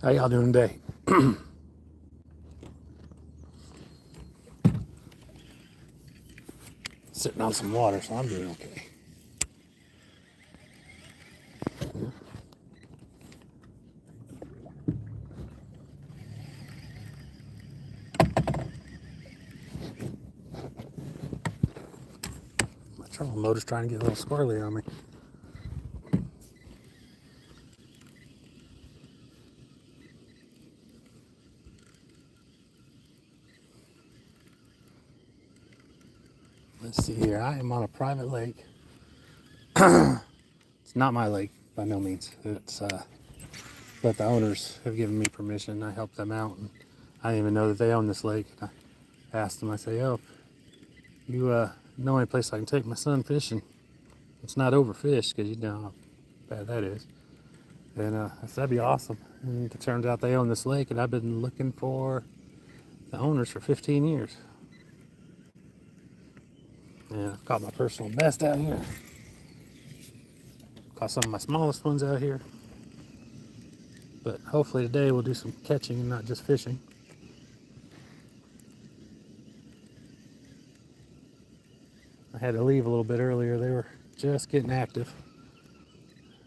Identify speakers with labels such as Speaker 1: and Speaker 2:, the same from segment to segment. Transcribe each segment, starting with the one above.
Speaker 1: How y'all doing today? Sitting on some water, so I'm doing okay. My trolling motor's trying to get a little squirrely on me. Let's see here. I am on a private lake. It's not my lake by no means. It's but the owners have given me permission. I helped them out, and I didn't even know that they own this lake. And I asked them. I say, "Oh, you know any place I can take my son fishing? It's not overfished, because you know how bad that is." And I said, "That'd be awesome." And it turns out they own this lake, and I've been looking for the owners for 15 years. And I've caught my personal best out here. Caught some of my smallest ones out here. But hopefully today we'll do some catching and not just fishing. I had to leave a little bit earlier. They were just getting active.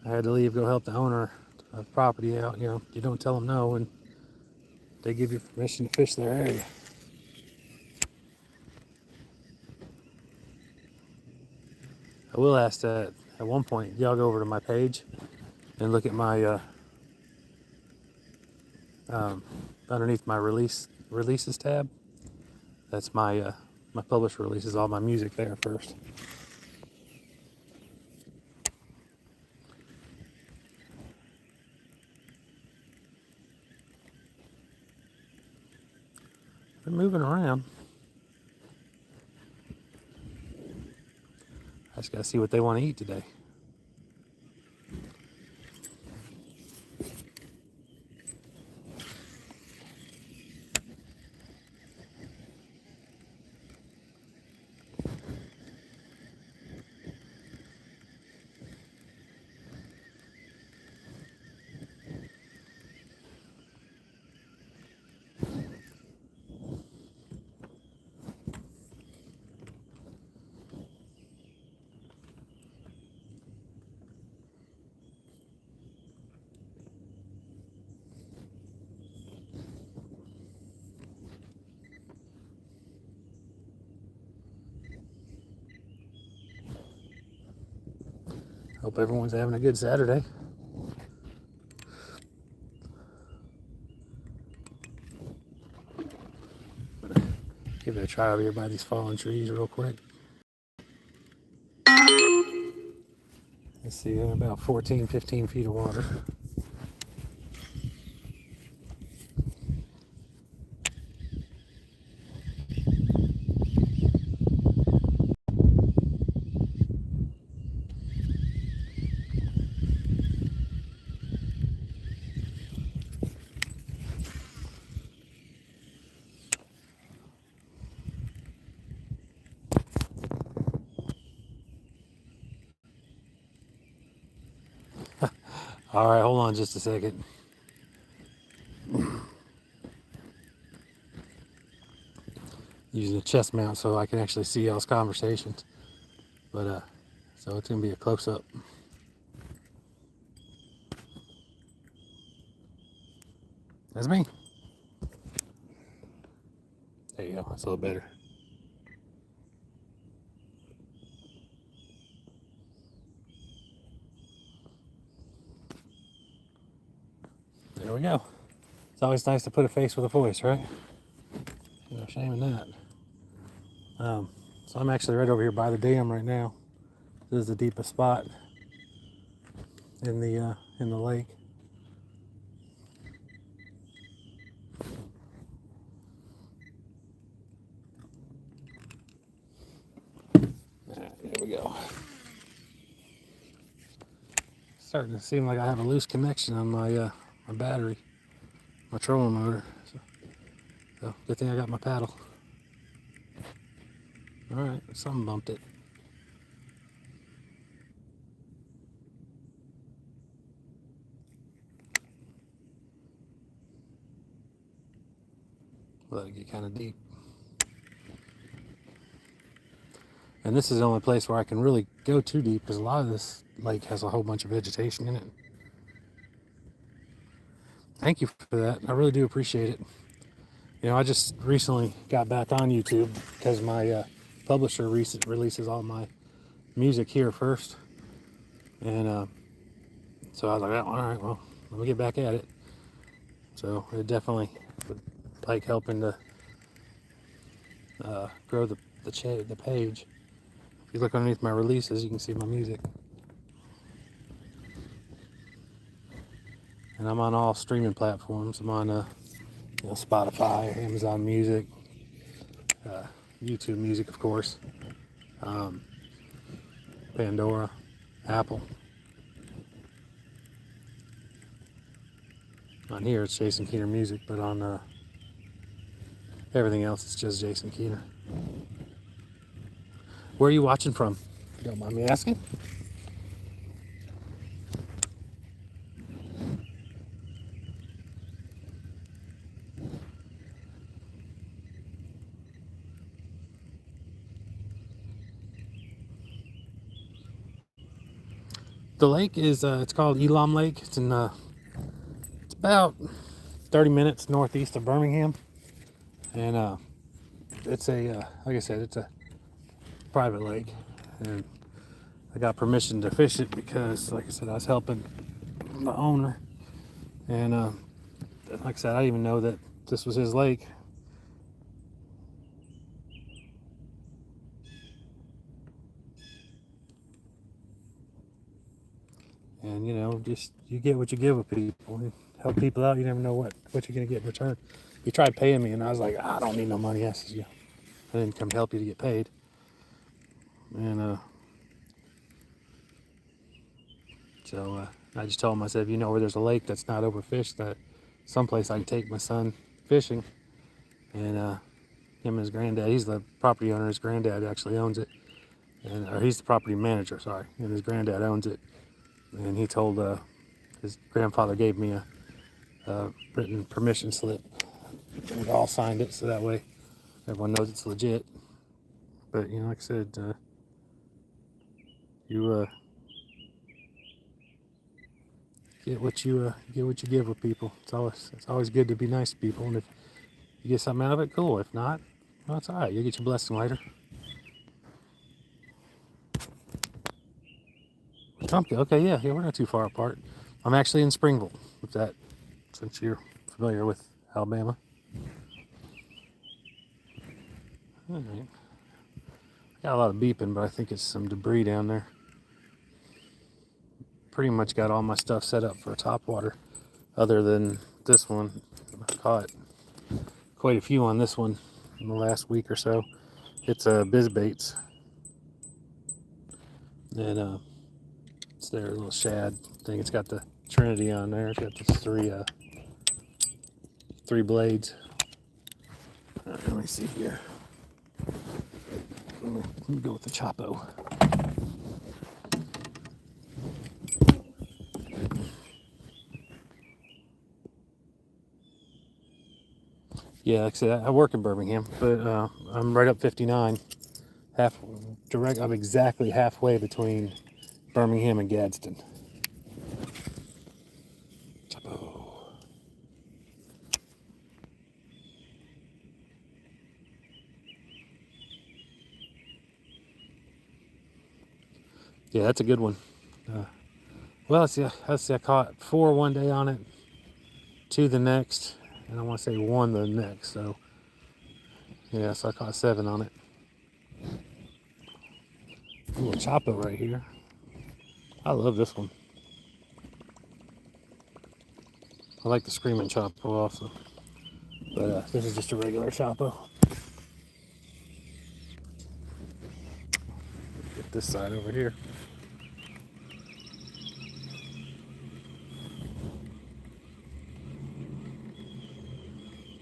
Speaker 1: I had to leave, go help the owner of property out. You know, you don't tell them no, and they give you permission to fish their area. I will ask that at one point y'all go over to my page and look at my underneath my releases tab. That's my my published releases, all my music there first. They're moving around. I just gotta see what they want to eat today. Hope everyone's having a good Saturday. Give it a try over here by these fallen trees real quick. Let's see, about 14, 15 feet of water. All right, hold on just a second. Using a chest mount so I can actually see y'all's conversations. But so it's gonna be a close up. That's me. There you go. That's a little better. There we go. It's always nice to put a face with a voice, right? No shame in that. So I'm actually right over here by the dam right now. This is the deepest spot in the lake. There we go. Starting to seem like I have a loose connection on my my battery, my trolling motor. So good thing I got my paddle. All right, something bumped it. let it get kind of deep. And this is the only place where I can really go too deep because a lot of this lake has a whole bunch of vegetation in it. Thank you for that. I really do appreciate it. You know, I just recently got back on YouTube because my publisher releases all my music here first. And so I was like, oh, all right, well, let me get back at it. So it definitely would like helping to grow the page. If you look underneath my releases, you can see my music. And I'm on all streaming platforms. I'm on Spotify, Amazon Music, YouTube Music, of course, Pandora, Apple. On here it's Jason Keener Music, but on everything else it's just Jason Keener. Where are you watching from, if you don't mind me asking? The lake is, it's called Elam Lake. It's in, it's about 30 minutes northeast of Birmingham. And it's a, like I said, it's a private lake. And I got permission to fish it because, like I said, I was helping the owner. And like I said, I didn't even know that this was his lake. And you know, just you get what you give with people. You help people out, you never know what you're gonna get in return. He tried paying me, and I was like, I don't need no money. I said, yeah, I didn't come help you to get paid. And so I just told him, I said, if you know where there's a lake that's not overfished, that someplace I can take my son fishing. And him and his granddad, he's the property owner. His granddad actually owns it, or he's the property manager. Sorry, and his granddad owns it. And he told his grandfather gave me a written permission slip. We all signed it, so that way everyone knows it's legit. But you know, like I said, you get what you give with people. It's always good to be nice to people, and if you get something out of it, cool. If not, well, it's all right. You'll get your blessing later. Wetumpka, okay, yeah, we're not too far apart. I'm actually in Springville, with that, since you're familiar with Alabama. All right. Got a lot of beeping, but I think it's some debris down there. Pretty much got all my stuff set up for topwater, other than this one. I caught quite a few on this one in the last week or so. It's a Bizbaits. And it's their little shad thing. It's got the Trinity on there. It's got the three blades. Let me see here. Let me go with the Chapo. Yeah, like I said, I work in Birmingham, but I'm right up 59. I'm exactly halfway between Birmingham and Gadsden. Chapo. Yeah, that's a good one. Well, let's see, I caught 4 one day on it, 2 the next, and I want to say 1 the next. So, yeah, so I caught 7 on it. A little Chapo right here. I love this one. I like the Screaming Chapo also. But this is just a regular Chapo. Get this side over here.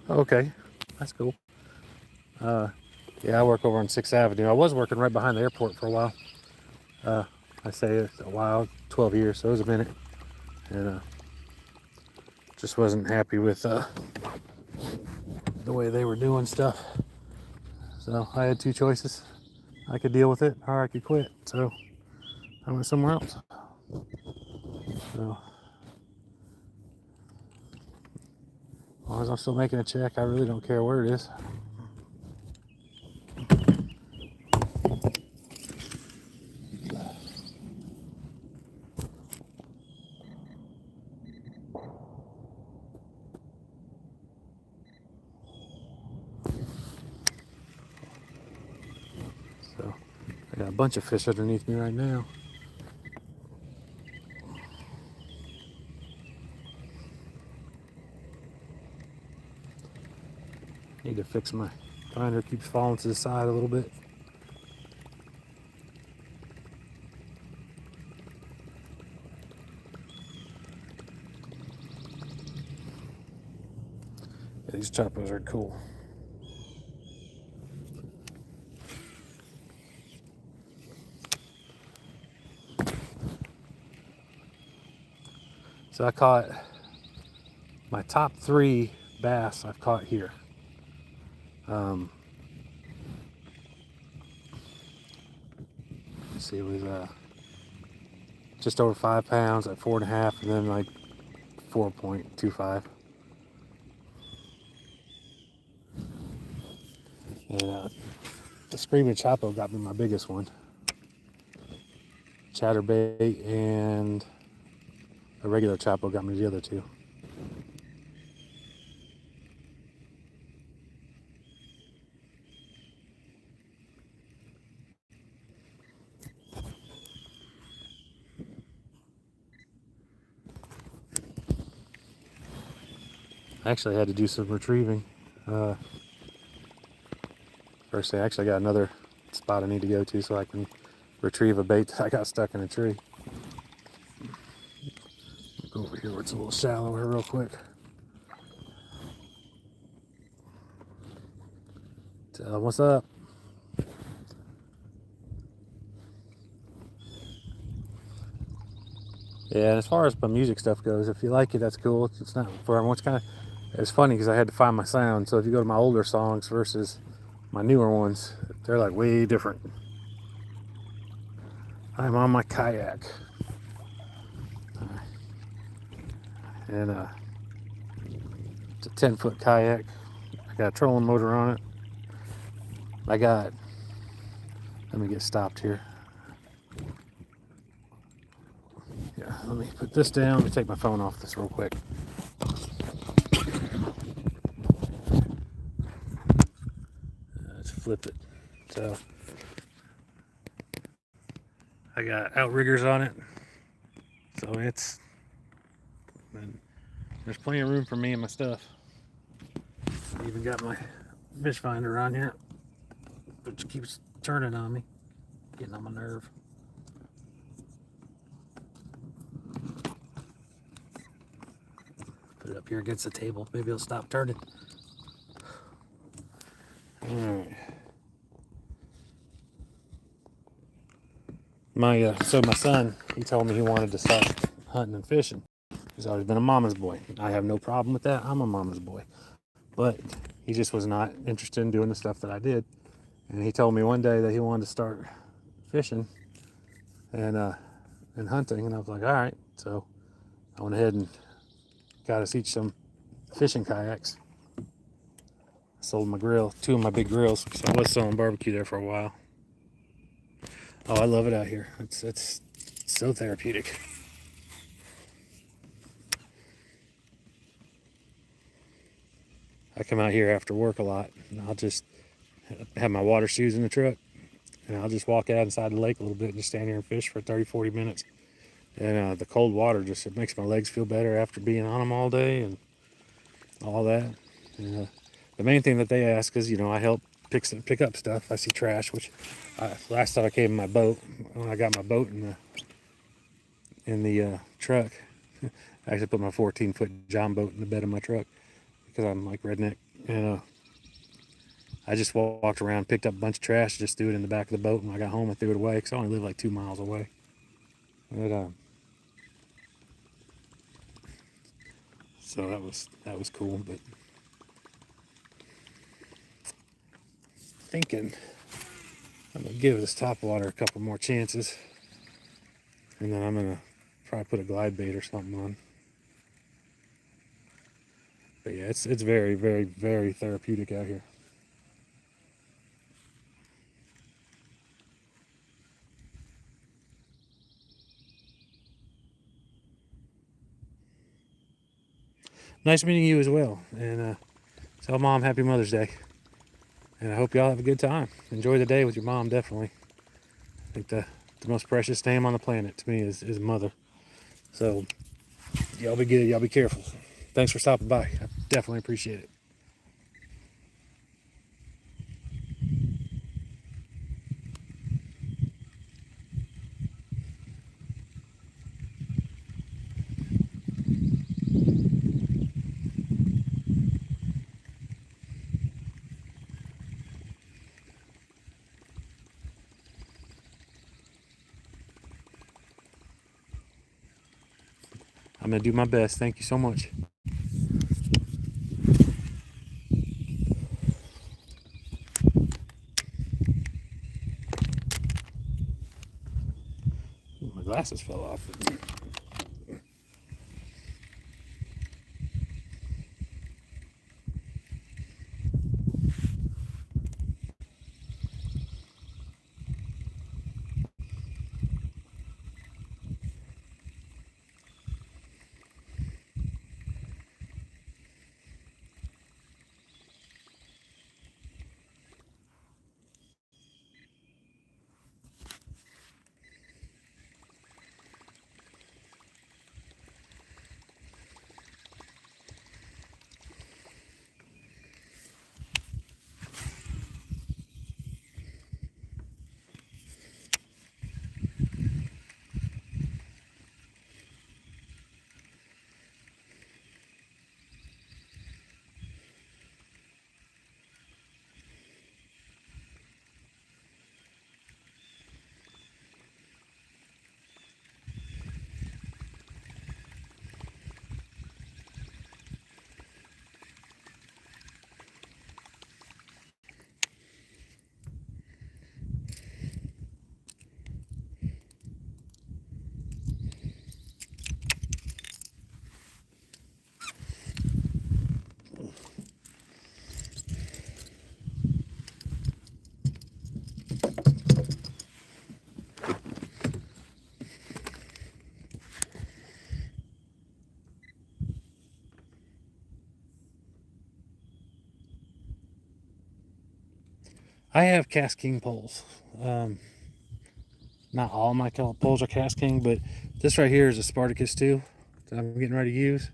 Speaker 1: Okay, that's cool. Yeah, I work over on 6th Avenue. I was working right behind the airport for a while. I say it's a while, 12 years, so it was a minute. And just wasn't happy with the the way they were doing stuff. So I had two choices. I could deal with it or I could quit. So I went somewhere else. So as long as I'm still making a check, I really don't care where it is. So I got a bunch of fish underneath me right now. Need to fix my binder, keeps falling to the side a little bit. Yeah, these choppers are cool. So I caught my top 3 bass I've caught here. Let's see, it was just over 5 pounds at 4.5, and then like 4.25. And the Screaming Chapo got me my biggest one. Chatterbait and a regular Chapo got me the other 2. I actually had to do some retrieving. First, I actually got another spot I need to go to so I can retrieve a bait that I got stuck in a tree. Go over here where it's a little shallower real quick. Tell them what's up. Yeah, and as far as my music stuff goes, if you like it, that's cool. It's not for everyone. It's funny because I had to find my sound. So if you go to my older songs versus my newer ones, they're like way different. I'm on my kayak. And it's a 10-foot kayak. I got a trolling motor on it. Let me get stopped here. Yeah, let me put this down. Let me take my phone off this real quick. Let's flip it. So I got outriggers on it. So there's plenty of room for me and my stuff. I even got my fish finder on here, which keeps turning on me, getting on my nerve. Put it up here against the table. Maybe it'll stop turning. All right. So my son, he told me he wanted to start hunting and fishing. He's always been a mama's boy. I have no problem with that. I'm a mama's boy. But he just was not interested in doing the stuff that I did. And he told me one day that he wanted to start fishing and hunting. And I was like, all right. So I went ahead and got us each some fishing kayaks. I sold my grill, 2 of my big grills, because I was selling barbecue there for a while. Oh, I love it out here. It's so therapeutic. I come out here after work a lot, and I'll just have my water shoes in the truck, and I'll just walk out inside the lake a little bit and just stand here and fish for 30, 40 minutes. And the cold water it makes my legs feel better after being on them all day and all that. And, the main thing that they ask is, I help pick up stuff. I see trash, which last time I came in my boat, when I got my boat in the truck, I actually put my 14-foot John boat in the bed of my truck because I'm like redneck. And I just walked around, picked up a bunch of trash, just threw it in the back of the boat. When I got home, I threw it away because I only live like 2 miles away. But so that was cool. But thinking I'm gonna give this topwater a couple more chances, and then I'm gonna probably put a glide bait or something on. But yeah, it's very, very, very therapeutic out here. Nice meeting you as well, and tell Mom Happy Mother's Day. And I hope y'all have a good time. Enjoy the day with your mom, definitely. I think the most precious name on the planet to me is mother. So y'all be good, y'all be careful. Thanks for stopping by. I definitely appreciate it. I'm gonna do my best. Thank you so much. My glasses fell off. I have Cast King poles. Not all my poles are Cast King, but this right here is a Spartacus 2 that I'm getting ready to use.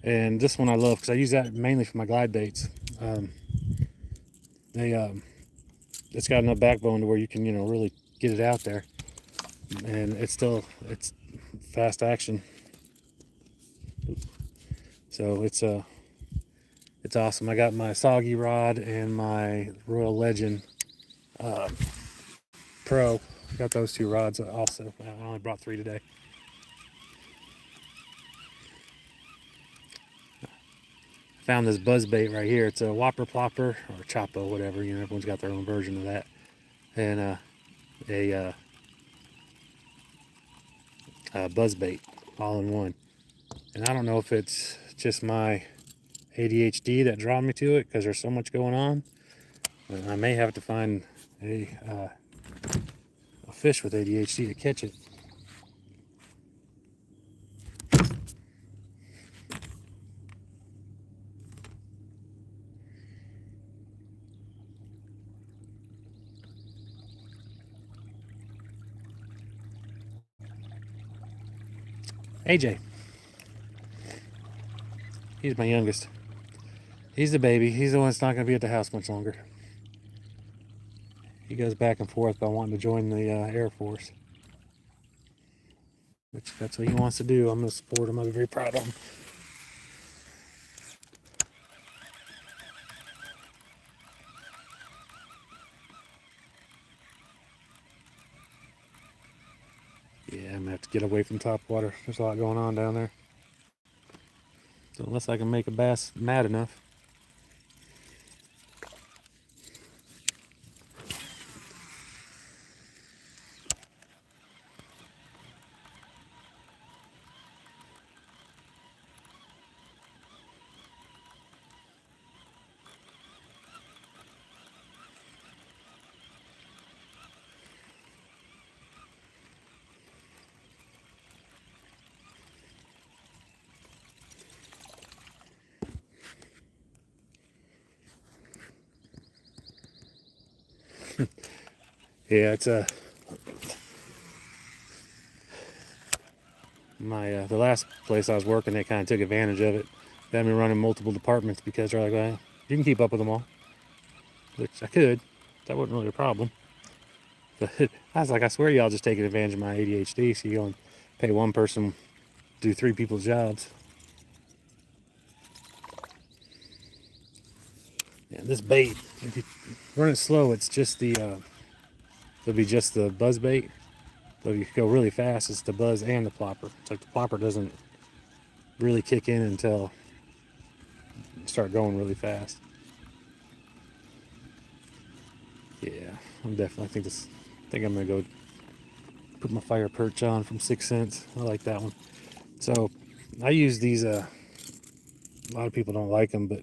Speaker 1: And this one I love because I use that mainly for my glide baits. It's got enough backbone to where you can, really get it out there, and it's fast action. So it's awesome. I got my Soggy rod and my Royal Legend Pro. I got those two rods also. I only brought 3 today. Found this buzz bait right here. It's a Whopper Plopper or Choppo, whatever. Everyone's got their own version of that. And a buzz bait all in one. And I don't know if it's just my ADHD that draw me to it because there's so much going on. I may have to find a fish with ADHD to catch it. AJ. He's my youngest. He's the baby. He's the one that's not going to be at the house much longer. He goes back and forth by wanting to join the Air Force. Which that's what he wants to do. I'm going to support him. I'm very proud of him. Yeah, I'm going to have to get away from top water. There's a lot going on down there. So unless I can make a bass mad enough. Yeah, it's the last place I was working, they kind of took advantage of it. They had me running multiple departments because they're like, well, you can keep up with them all, which I could. That wasn't really a problem. But I was like, I swear y'all just taking advantage of my ADHD, so you go and pay one person do 3 people's jobs. Yeah, this bait, if you run it slow, it's just it'll be just the buzz bait. But if you go really fast, it's the buzz and the plopper. It's like the plopper doesn't really kick in until you start going really fast. Yeah, I think I'm gonna go put my fire perch on from 6 cents. I like that one. So I use these, a lot of people don't like them, but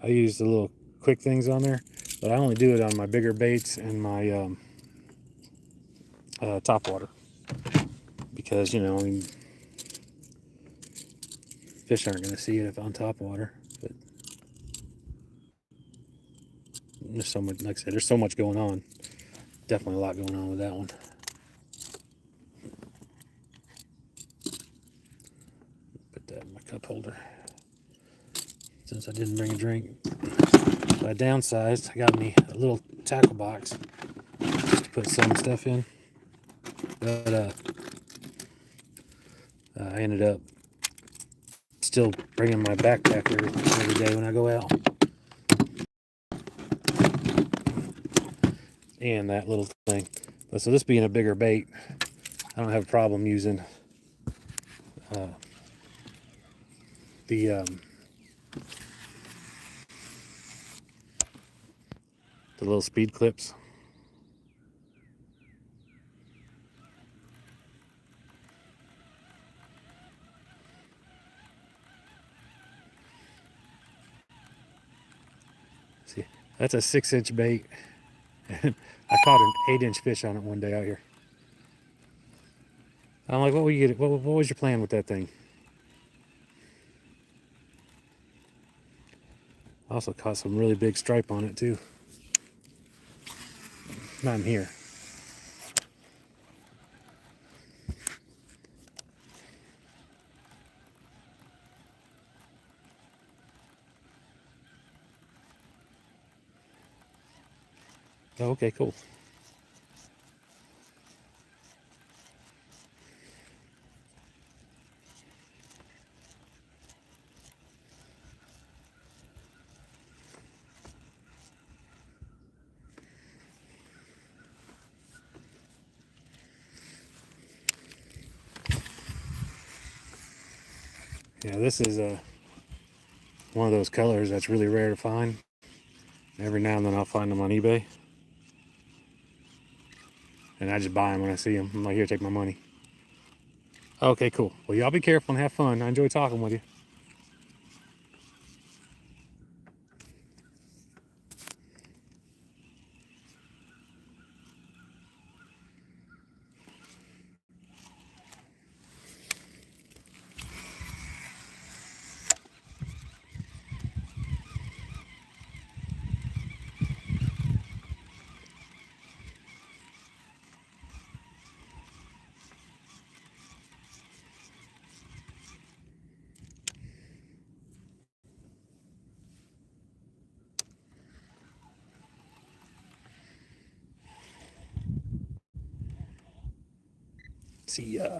Speaker 1: I use the little quick things on there, but I only do it on my bigger baits and my top water, because, I mean, fish aren't going to see it if on top water. But there's so much, like I said, there's so much going on. Definitely a lot going on with that one. Put that in my cup holder since I didn't bring a drink. So I downsized. I got me a little tackle box just to put some stuff in, but I ended up still bringing my backpack every day when I go out. And that little thing. But so this being a bigger bait, I don't have a problem using the little speed clips. See, that's a 6-inch bait. And I caught an 8-inch fish on it one day out here. I'm like, what was your plan with that thing? I also caught some really big stripe on it too. Not in here. Oh, okay, cool. Yeah, this is one of those colors that's really rare to find. Every now and then I'll find them on eBay. And I just buy them when I see them. I'm like, here, take my money. Okay, cool. Well, y'all be careful and have fun. I enjoy talking with you. See ya.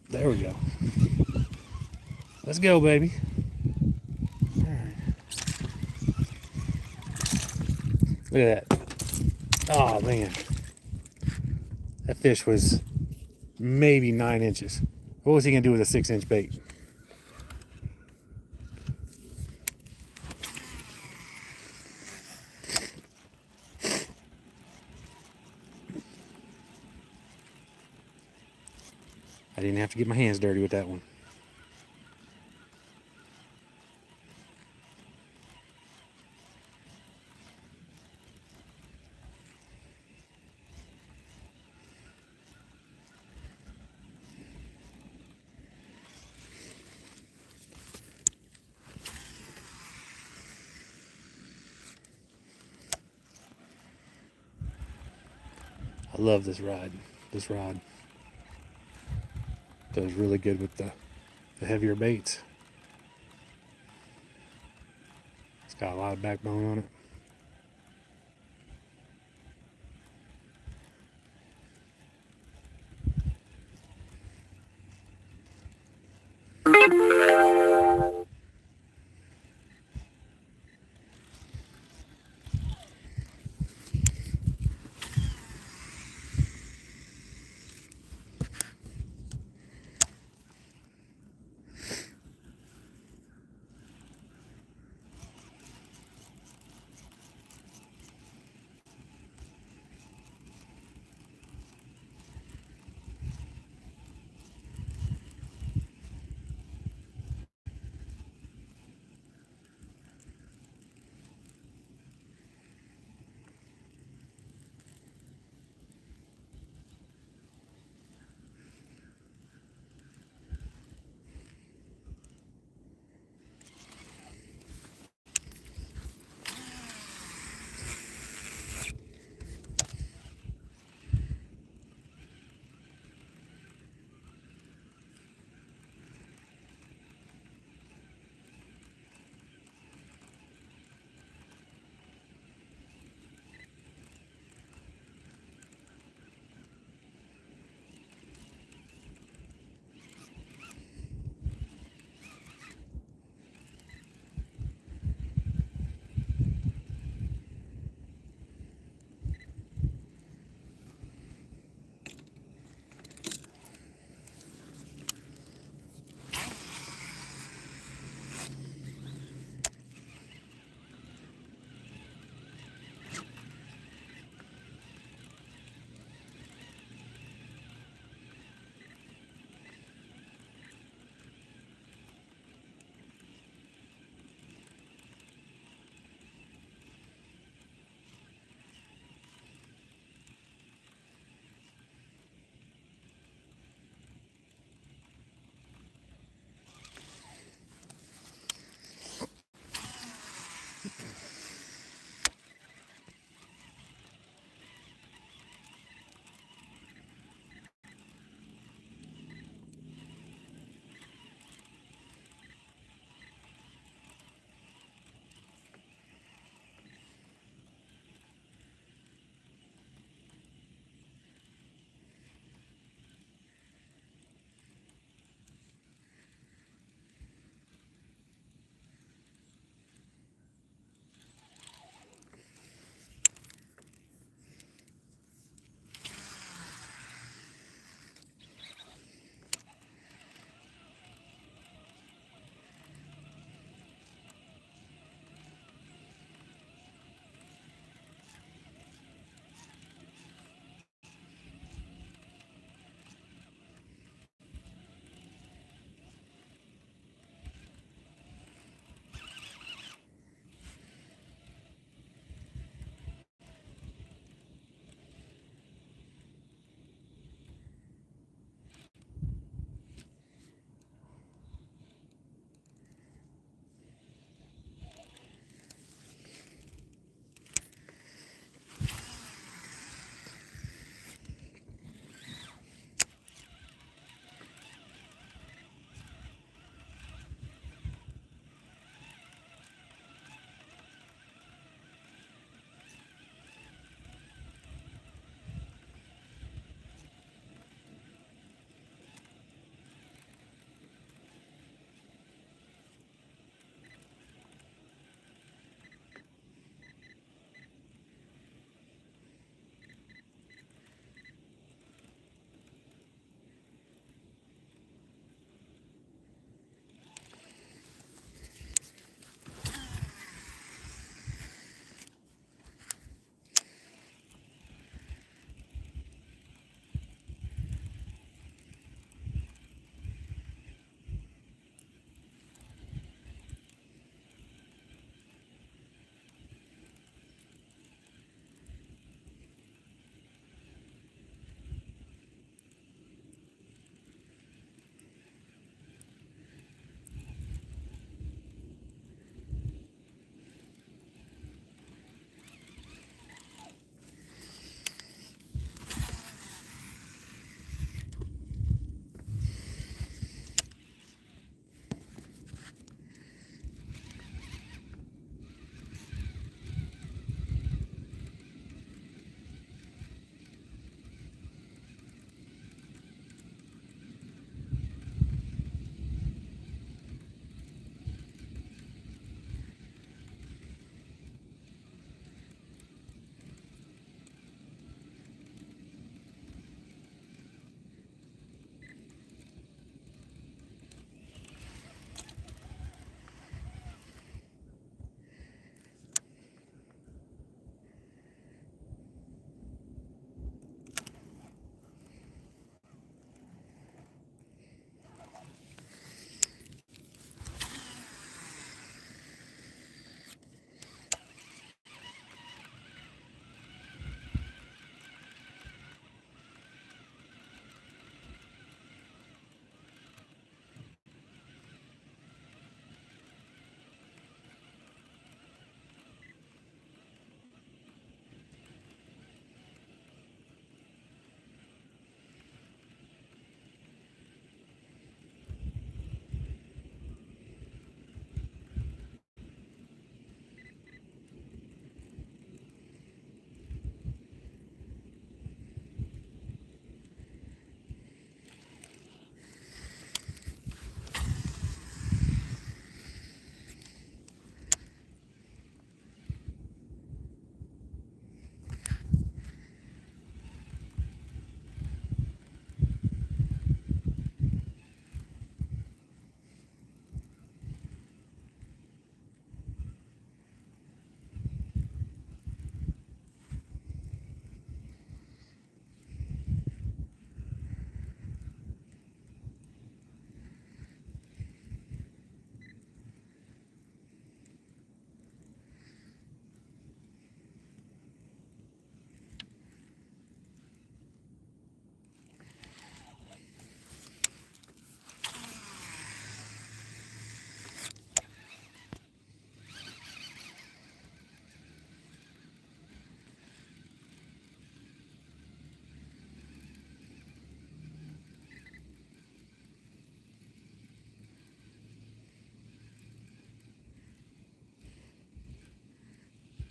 Speaker 1: There we go. Let's go, baby. Look at that. Oh man, that fish was maybe 9 inches. What was he gonna do with a 6-inch bait? I didn't have to get my hands dirty with that one. I love this rod. This rod does really good with the heavier baits. It's got a lot of backbone on it.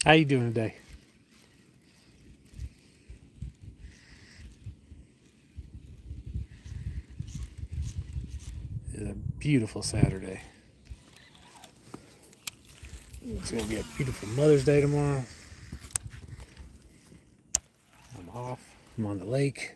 Speaker 1: How you doing today? It's a beautiful Saturday. It's gonna be a beautiful Mother's Day tomorrow. I'm off. I'm on the lake.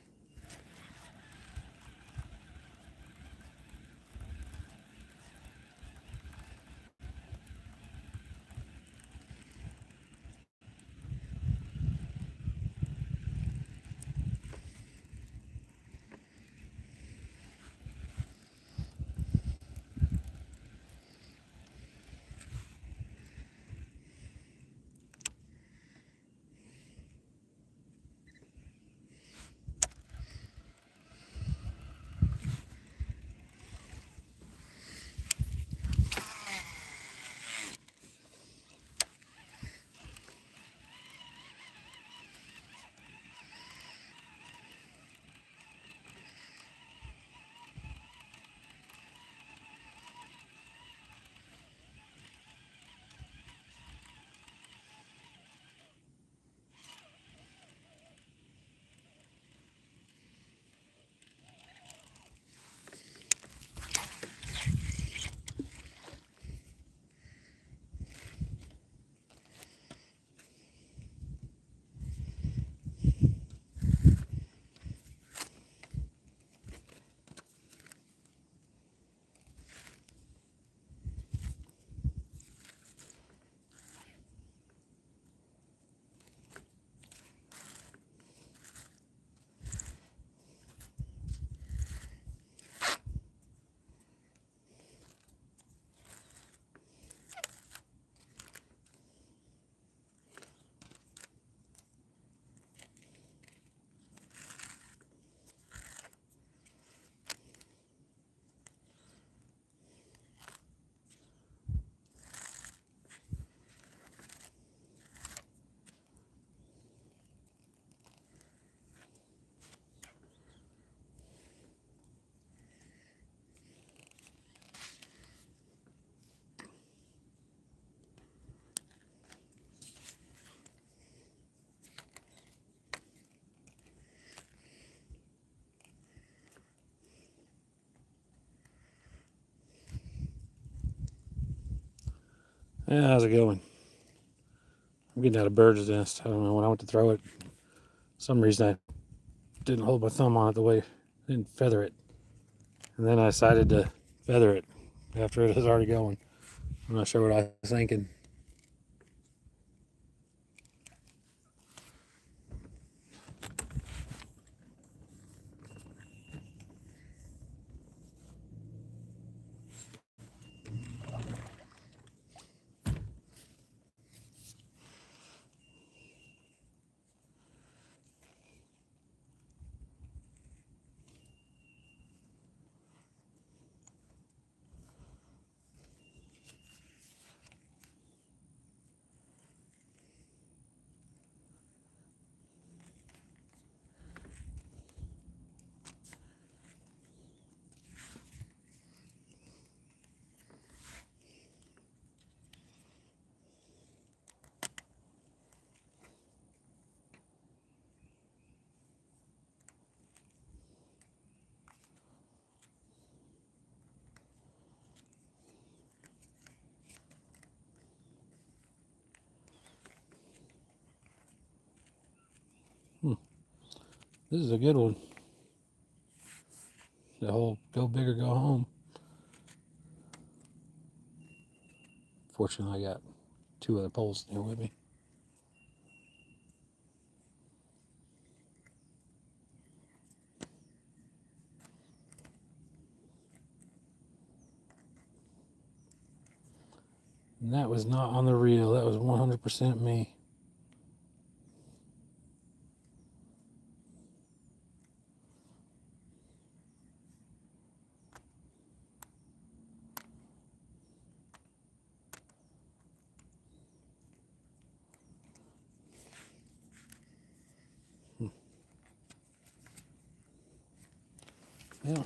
Speaker 1: Yeah, how's it going? I'm getting out of bird's nest. I don't know, when I went to throw it, for some reason I didn't hold my thumb on it the way, I didn't feather it. And then I decided to feather it after it was already going. I'm not sure what I was thinking. This is a good one. The whole go big or go home. Fortunately, I got two other poles here with me. And that was not on the reel. That was 100% me. Yeah.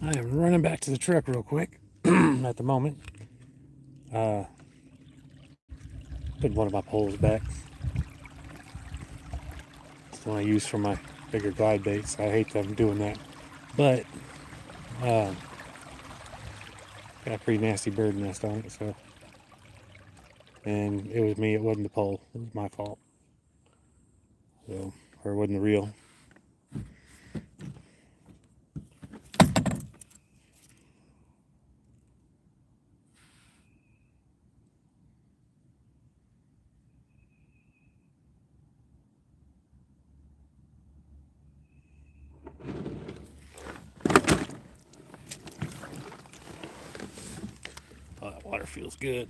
Speaker 1: I am running back to the truck real quick at the moment. Put one of my poles back. It's the one I use for my bigger glide baits. I hate them doing that. But got a pretty nasty bird nest on it, so. And it was me, it wasn't the pole. It was my fault. So, or it wasn't the reel. Oh, that water feels good.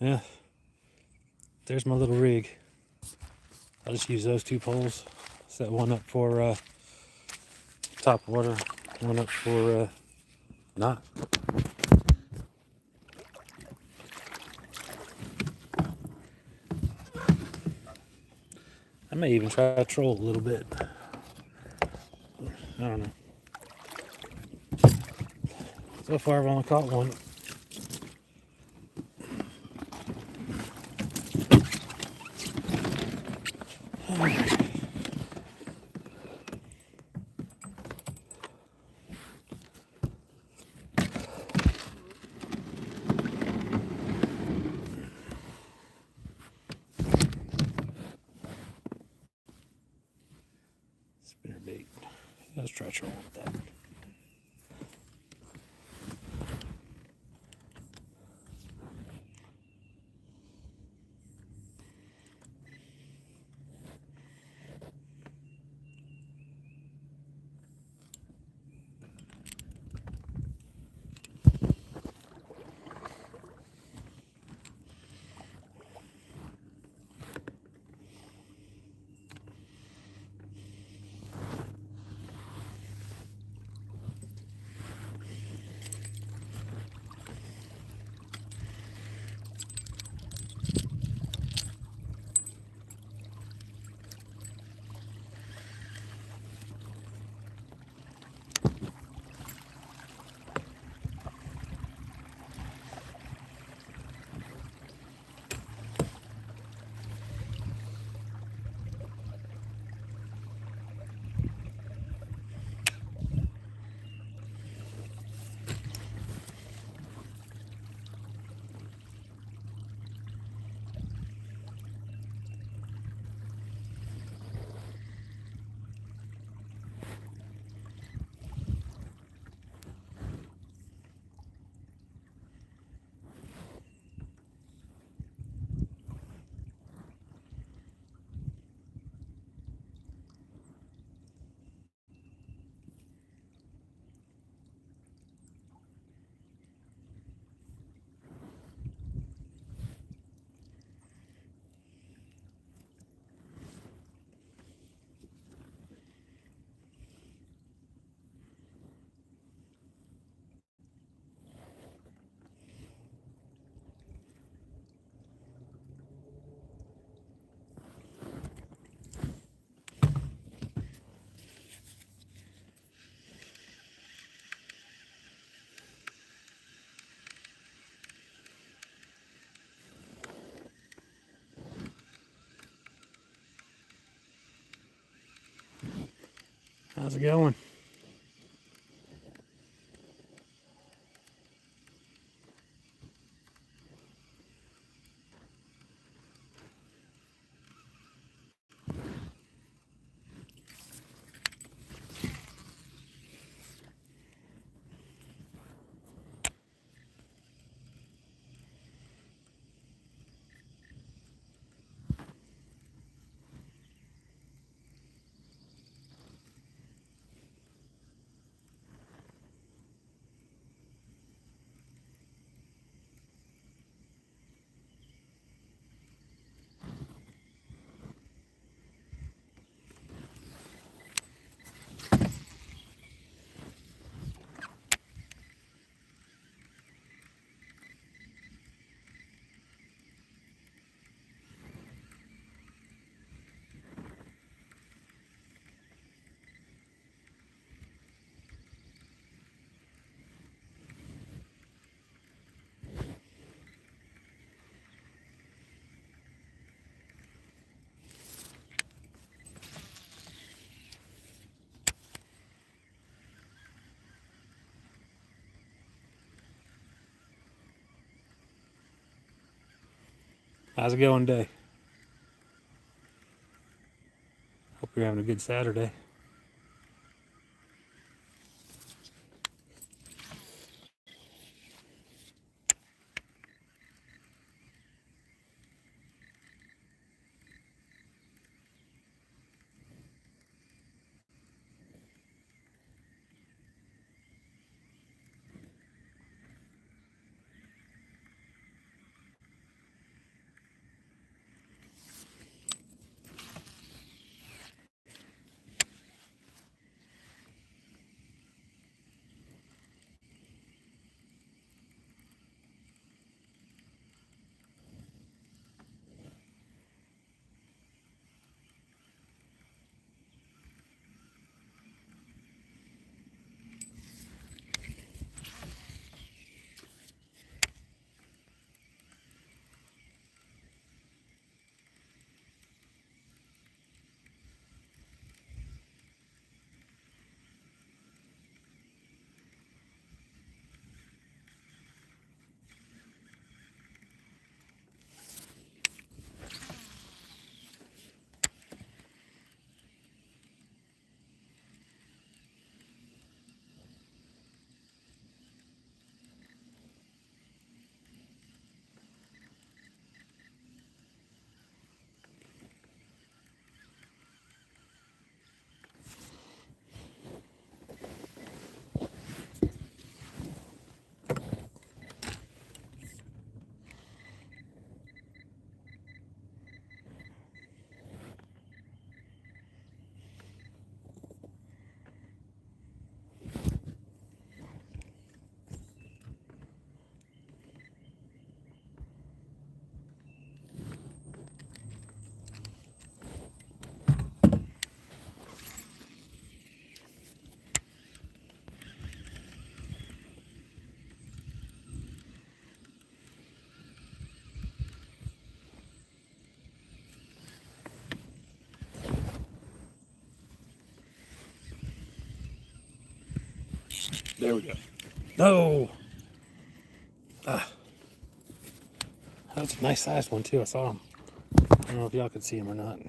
Speaker 1: Yeah, there's my little rig. I'll just use those two poles. Set one up for top water, one up for not. I may even try to troll a little bit. I don't know. So far I've only caught one. Spinner bait. Let's try trolling with that. How's it going? How's it going today? Hope you're having a good Saturday. There we go. No! That's a nice sized one too. I saw him. I don't know if y'all could see him or not.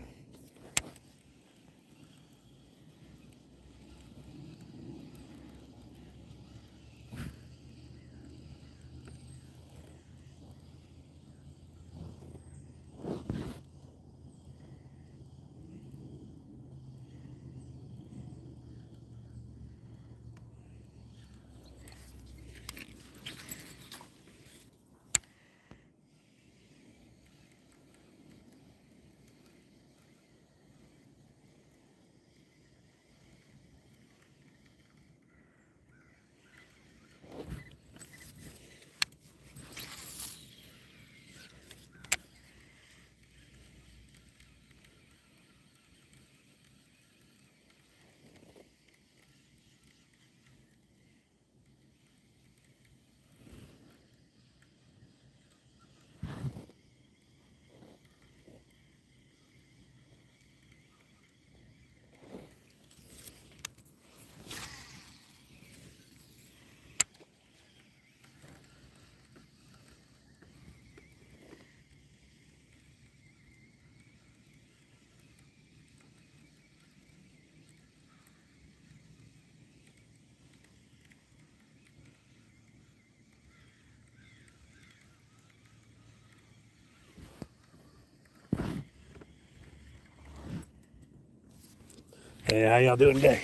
Speaker 1: Hey, how y'all doing today?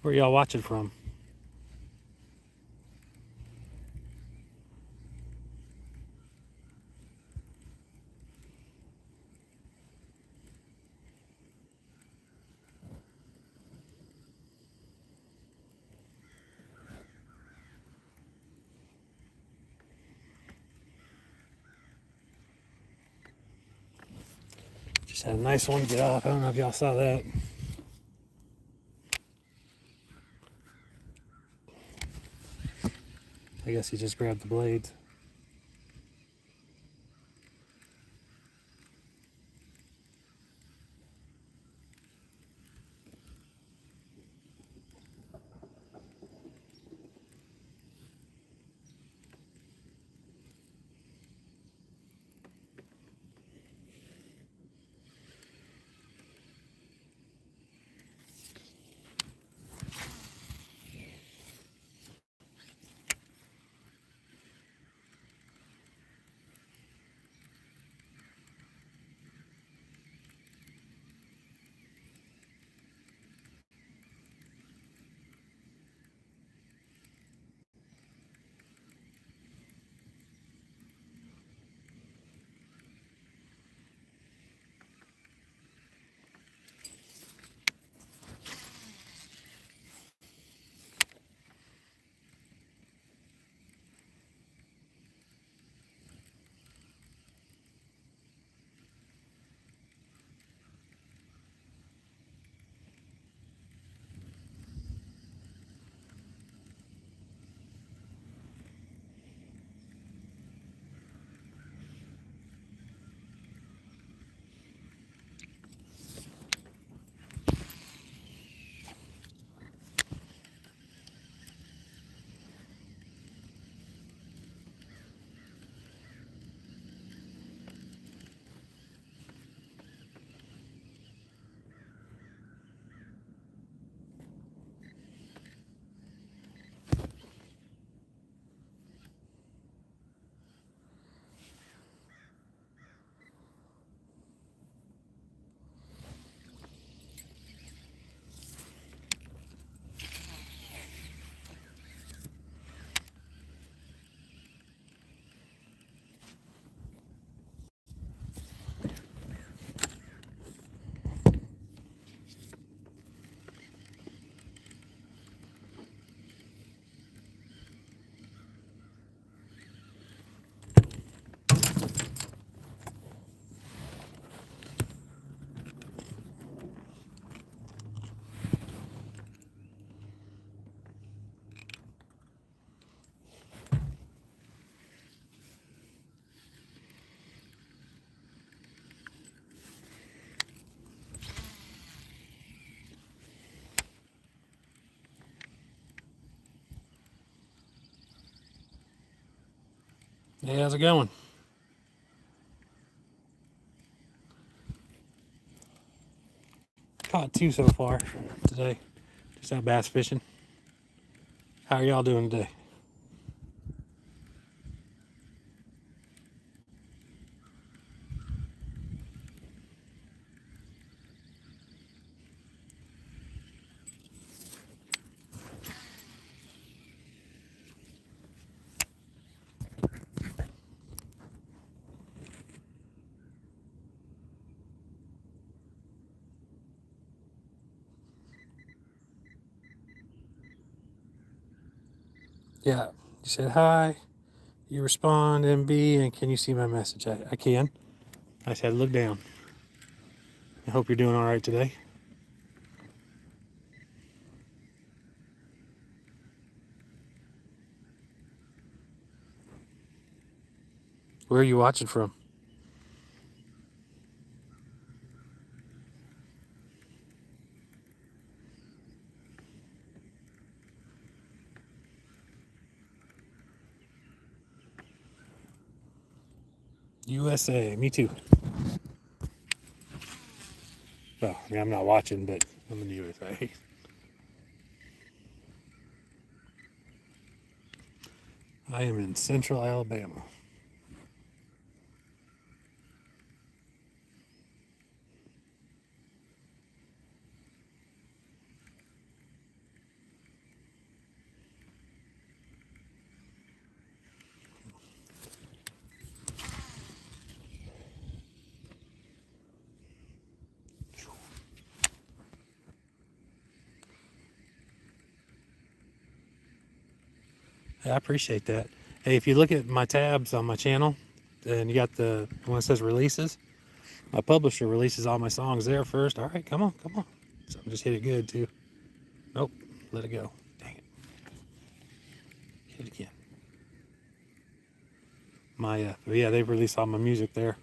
Speaker 1: Where y'all watching from? Just had a nice one get off. I don't know if y'all saw that. I guess he just grabbed the blades. Hey, how's it going? Caught two so far today. Just out bass fishing. How are y'all doing today? Yeah, you said hi. You respond, MB, and can you see my message? I can. I said look down. I hope you're doing all right today. Where are you watching from? USA. Me too. Well, I mean, I'm not watching, but I'm in the USA. I am in Central Alabama. I appreciate that. Hey, if you look at my tabs on my channel, and you got the one that says releases, my publisher releases all my songs there first. All right, come on, come on. So just hit it good too. Nope, let it go. Dang it. Hit it again. But yeah, they've released all my music there.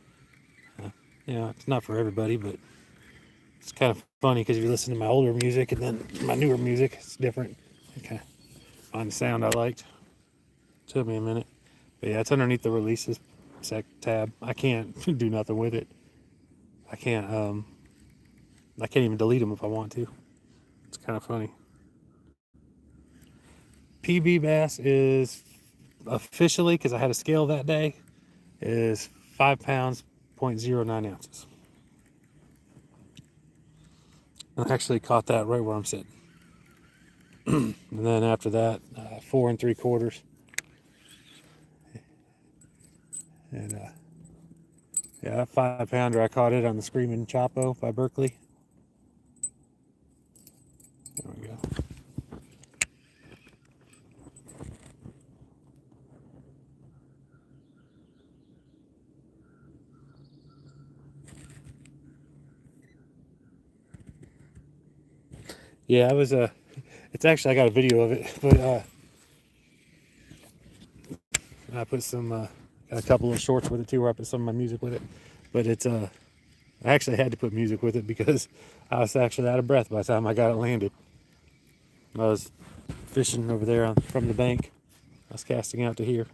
Speaker 1: It's not for everybody, but it's kind of funny because if you listen to my older music and then my newer music, it's different. Okay, find the sound I liked. Took me a minute, but yeah, it's underneath the releases tab. I can't do nothing with it. I can't. I can't even delete them if I want to. It's kind of funny. PB bass is officially, because I had a scale that day, is 5 pounds, 0.09 ounces. I actually caught that right where I'm sitting. And then after that, 4 3/4. And yeah, that 5-pounder, I caught it on the Screaming Chapo by Berkeley. There we go. Yeah, I was it's actually, I got a video of it, but I put some got a couple of shorts with it too, where I put some of my music with it. But it's I actually had to put music with it because I was actually out of breath by the time I got it landed. I was fishing over there from the bank. I was casting out to here.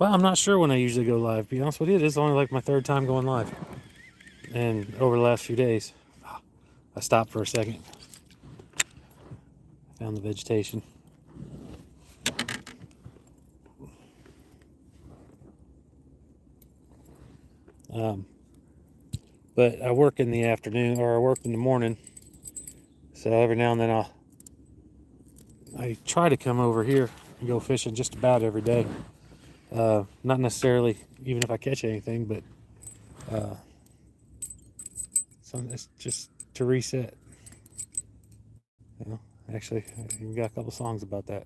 Speaker 1: Well, I'm not sure when I usually go live. To be honest with you, this is only like my third time going live, and over the last few days, I stopped for a second. Found the vegetation. But I work in the afternoon, or I work in the morning, so every now and then I try to come over here and go fishing just about every day. Not necessarily even if I catch anything, but it's just to reset. Actually, I even got a couple songs about that.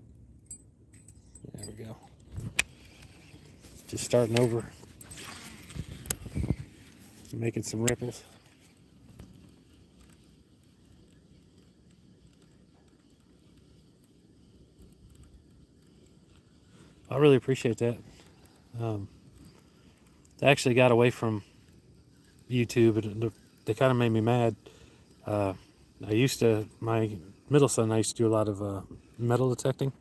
Speaker 1: There we go. Just starting over, making some ripples. I really appreciate that. They actually got away from YouTube, and they kind of made me mad. My middle son, I used to do a lot of metal detecting,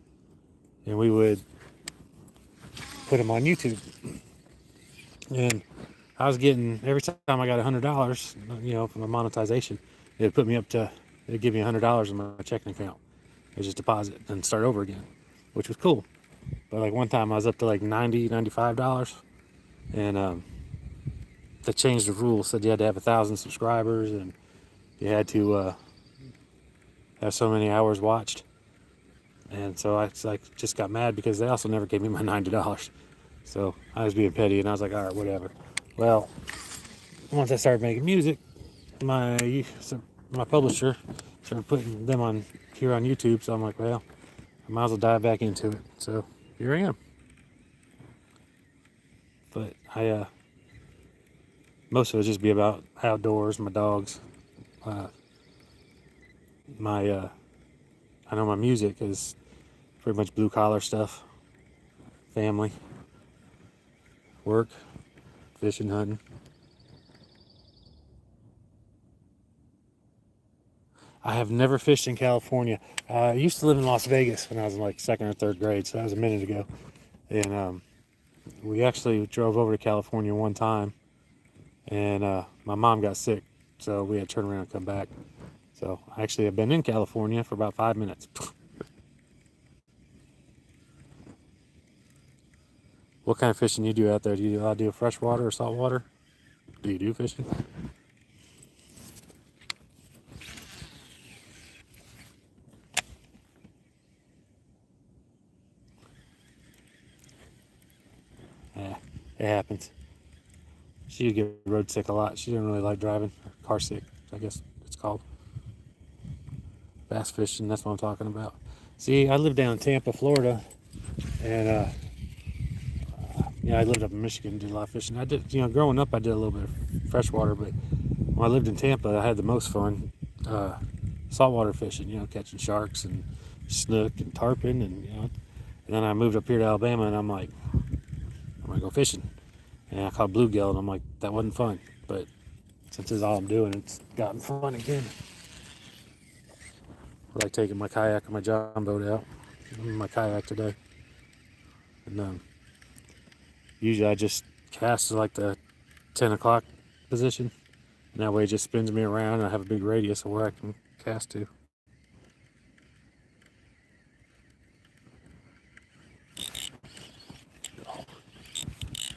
Speaker 1: and we would put them on YouTube. And I was getting, every time I got $100, from a monetization, it'd put me up to, it'd give me $100 in my checking account. It was just deposit and start over again, which was cool. But like one time I was up to like $90, $95, and they changed the rules. Said you had to have 1,000 subscribers and you had to have so many hours watched. And so I just got mad because they also never gave me my $90. So I was being petty, and I was like, all right, whatever. Well, once I started making music, my publisher started putting them on here on YouTube. So I'm like, well, I might as well dive back into it. So here I am. But most of it just be about outdoors, my dogs, I know my music is pretty much blue collar stuff, family, work, fishing, hunting. I have never fished in California. I used to live in Las Vegas when I was in like second or third grade, so that was a minute ago. And we actually drove over to California one time, and my mom got sick, so we had to turn around and come back. So I actually have been in California for about 5 minutes. What kind of fishing you do out there? Do you do freshwater or saltwater? Do you do fishing? Yeah, it happens. She would get road sick a lot. She didn't really like driving, or car sick, I guess it's called. Bass fishing, that's what I'm talking about. See, I live down in Tampa, Florida, and I lived up in Michigan, did a lot of fishing. I did, growing up, I did a little bit of freshwater, but when I lived in Tampa, I had the most fun saltwater fishing, catching sharks and snook and tarpon, and then I moved up here to Alabama, and I'm like, I'm gonna go fishing, and I caught bluegill, and I'm like, that wasn't fun, but since this is all I'm doing, it's gotten fun again. I like taking my kayak or my john boat out. I'm in my kayak today, and usually I just cast to like the 10 o'clock position, and that way it just spins me around, and I have a big radius of where I can cast to.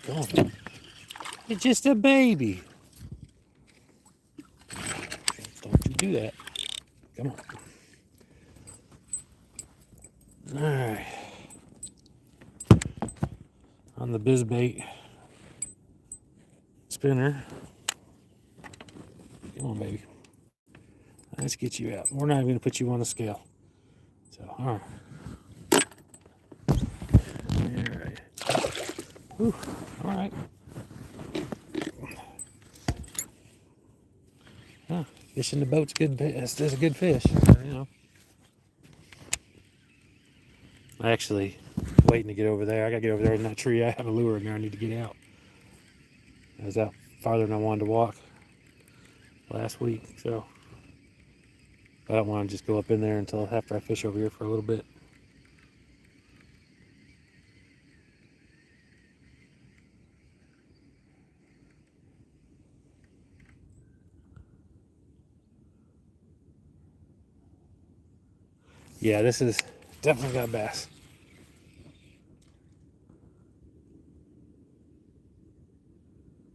Speaker 1: Go on. It's just a baby. Don't you do that. Come on. Alright. On the BizBait spinner. Come on, baby. Let's get you out. We're not even going to put you on the scale. So, alright. Alright. Alright. Huh. Fishing the boat's good. That's a good fish. I actually waiting to get over there. I gotta get over there in that tree. I have a lure in there. I need to get out. I was out farther than I wanted to walk last week, so I don't want to just go up in there until after I fish over here for a little bit. Yeah, this is definitely got bass.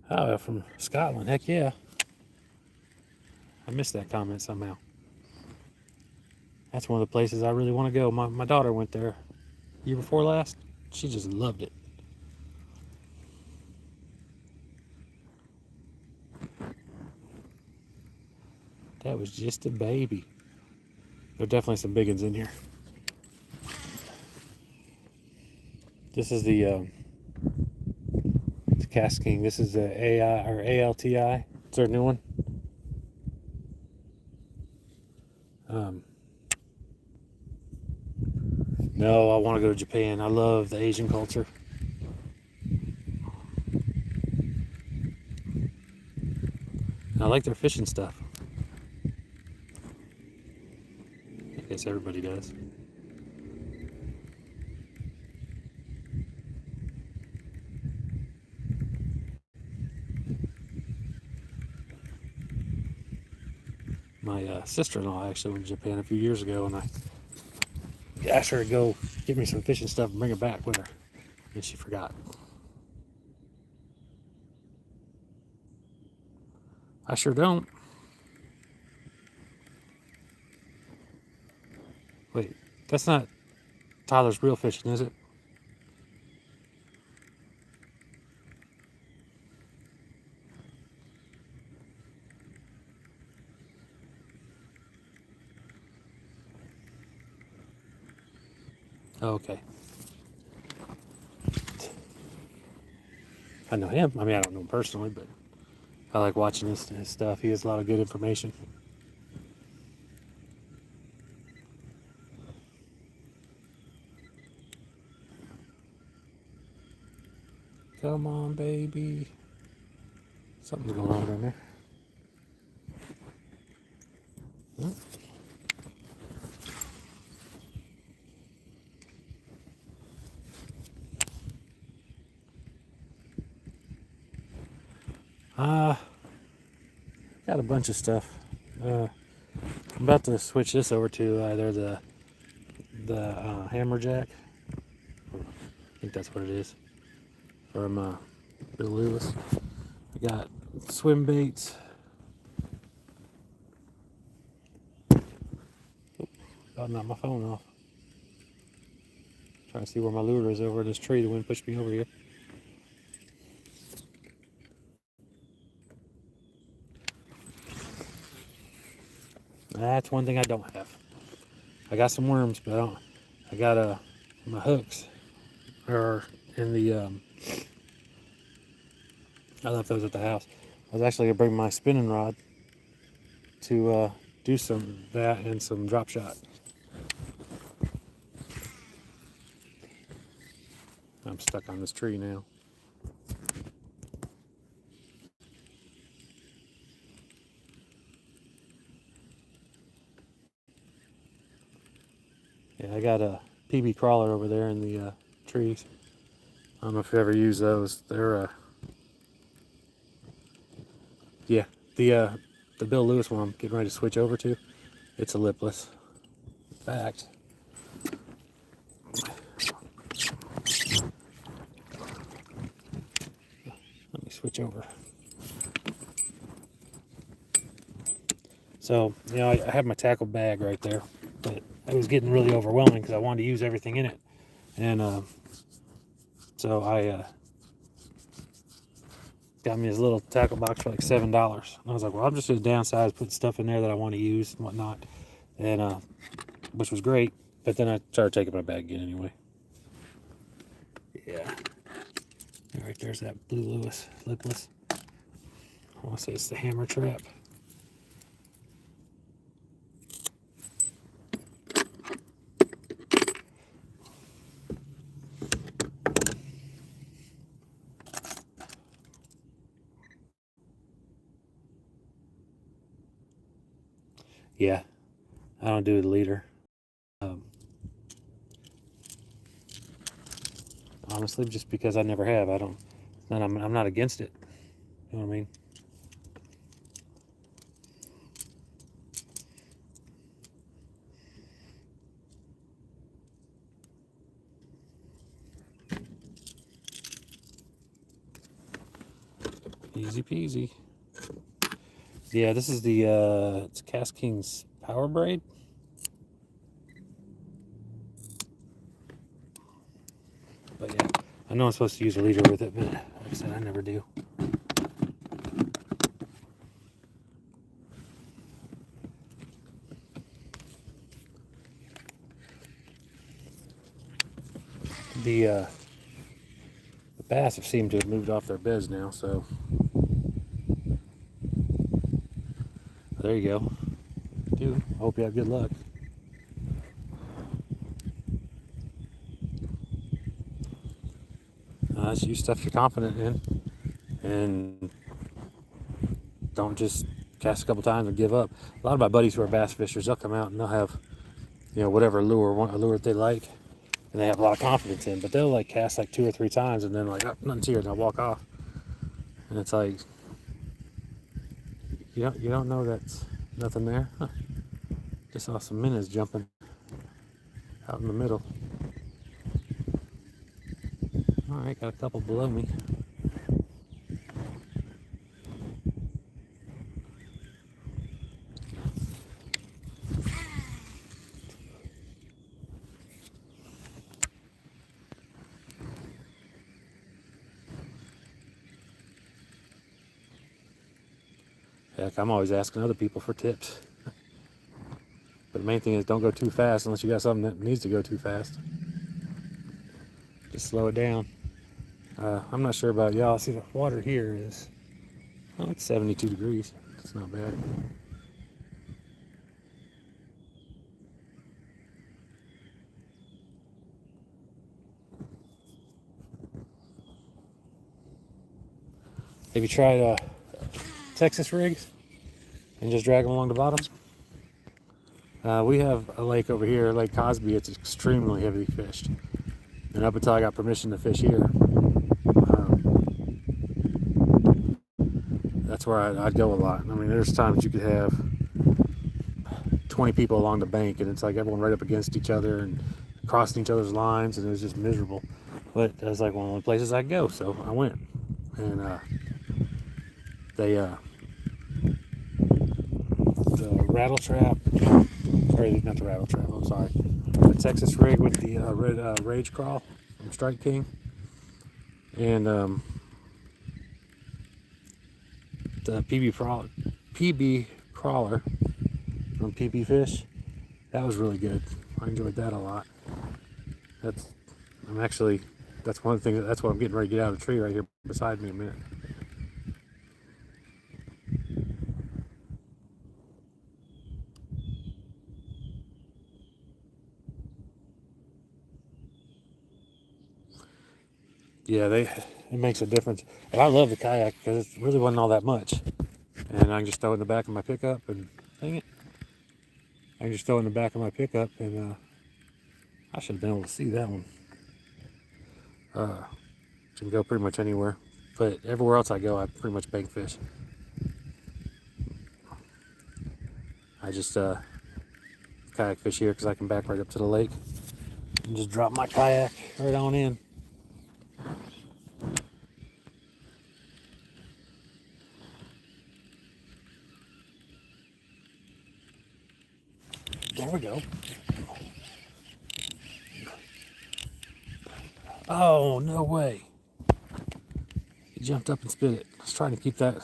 Speaker 1: Oh, from Scotland. Heck yeah. I missed that comment somehow. That's one of the places I really want to go. My daughter went there year before last. She just loved it. That was just a baby. There are definitely some big ones in here. This is the Cast King. This is the AI or ALTI. It's our new one. No, I want to go to Japan. I love the Asian culture. I like their fishing stuff. guess everybody does. My sister-in-law actually went to Japan a few years ago, and I asked her to go get me some fishing stuff and bring it back with her, and she forgot. I sure don't. Wait, that's not Tyler's real fishing, is it? Oh, okay. I know him. I mean, I don't know him personally, but I like watching his stuff. He has a lot of good information. Come on, baby. Something's going on down there. Hmm? Got a bunch of stuff. I'm about to switch this over to either the Hammerjack. I think that's what it is. From Bill Lewis. I got swim baits. Oh, knocked my phone off. Trying to see where my lure is over this tree. The wind pushed me over here. That's one thing I don't have. I got some worms, but I don't. I got my hooks are in the. I left those at the house. I was actually gonna bring my spinning rod to do some that and some drop shot. I'm stuck on this tree now. Yeah, I got a PB crawler over there in the trees. I don't know if you ever use those. They're yeah, the Bill Lewis one I'm getting ready to switch over to. It's a lipless. In fact, let me switch over. So, you know, I have my tackle bag right there, but it was getting really overwhelming because I wanted to use everything in it. And so I got me this little tackle box for like $7. And I was like, well, I'm just going to downsize, put stuff in there that I want to use and whatnot. And which was great. But then I started taking my bag again anyway. Yeah. All right, there's that Blue Lewis lipless. I want to say it's the Hammer Trap. Yeah, I don't do the leader. Honestly, just because I never have. I don't. I'm not against it. You know what I mean? Easy peasy. Yeah, this is the it's KastKing's Power Braid. But yeah, I know I'm supposed to use a leader with it, but like I said, I never do. The bass have seemed to have moved off their beds now, so there you go. Dude, I hope you have good luck. Just use stuff you're confident in, and don't just cast a couple times and give up. A lot of my buddies who are bass fishers, they'll come out and they'll have whatever lure they like, and they have a lot of confidence in. But they'll like cast like 2 or 3 times, and then like, oh, nothing's here, and they'll walk off. And it's like, you don't know that's nothing there. Huh. Just saw some minnows jumping out in the middle. All right, got a couple below me. Heck, I'm always asking other people for tips. But the main thing is don't go too fast unless you got something that needs to go too fast. Just slow it down. I'm not sure about y'all. See, the water here is, it's 72 degrees. It's not bad. Have you tried Texas rigs and just drag them along the bottom? We have a lake over here, Lake Cosby. It's extremely heavily fished. And up until I got permission to fish here, that's where I'd go a lot. I mean, there's times you could have 20 people along the bank, and it's like everyone right up against each other and crossing each other's lines, and it was just miserable. But that was like one of the only places I'd go, so I went. And the rattle trap, sorry, not the rattle trap, I'm sorry, the Texas rig with the red Rage Crawl from Strike King, and the PB crawler from PB Fish. That was really good. I enjoyed that a lot. That's one of the things. That's what I'm getting ready to get out of the tree right here beside me in a minute. Yeah, it makes a difference. And I love the kayak because it really wasn't all that much. And I can just throw it in the back of my pickup and, dang it, I can just throw it in the back of my pickup and I should have been able to see that one. Can go pretty much anywhere. But everywhere else I go, I pretty much bank fish. I just kayak fish here because I can back right up to the lake and just drop my kayak right on in. There we go. Oh, no way. He jumped up and spit it. I was trying to keep that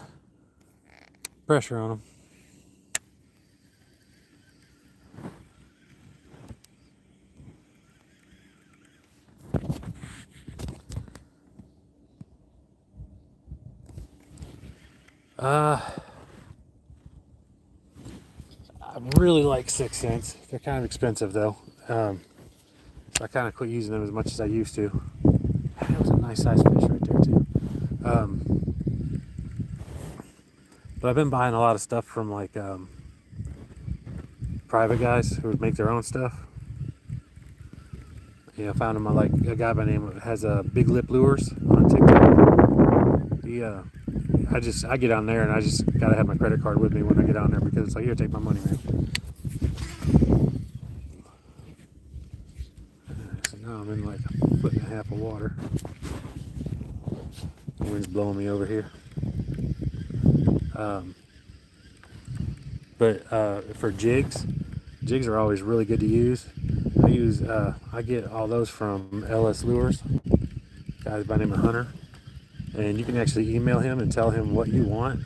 Speaker 1: pressure on him. I really like 6 cents. They're kind of expensive though. So I kind of quit using them as much as I used to. That was a nice size fish right there too. But I've been buying a lot of stuff from like private guys who would make their own stuff. Yeah, I found them. I like a guy by name that has Big Lip Lures on TikTok. I get on there and I just gotta have my credit card with me when I get on there because it's like, here, take my money, man. So now I'm in like a foot and a half of water. The wind's blowing me over here. But for jigs are always really good to use. I get all those from LS Lures, guys by the name of Hunter, and you can actually email him and tell him what you want,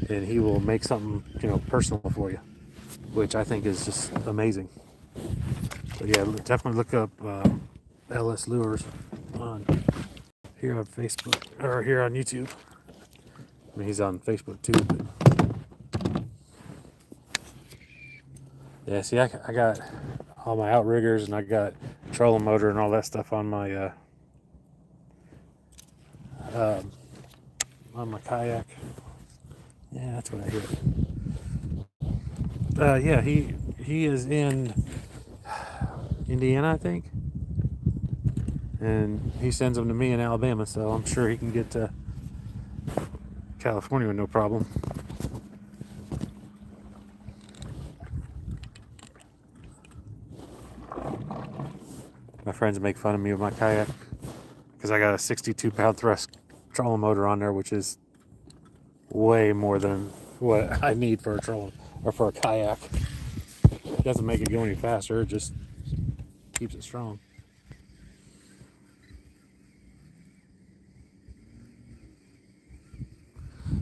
Speaker 1: and he will make something personal for you, which I think is just amazing. So yeah, definitely look up LS Lures here on Facebook or here on YouTube. I mean, he's on Facebook too. But yeah, see, I got all my outriggers and I got trolling motor and all that stuff on my kayak. Yeah, that's what I hit. Yeah, he is in Indiana, I think. And he sends them to me in Alabama, so I'm sure he can get to California with no problem. My friends make fun of me with my kayak because I got a 62-pound thrust trolling motor on there, which is way more than what I need for a trolling or for a kayak. It doesn't make it go any faster, it just keeps it strong.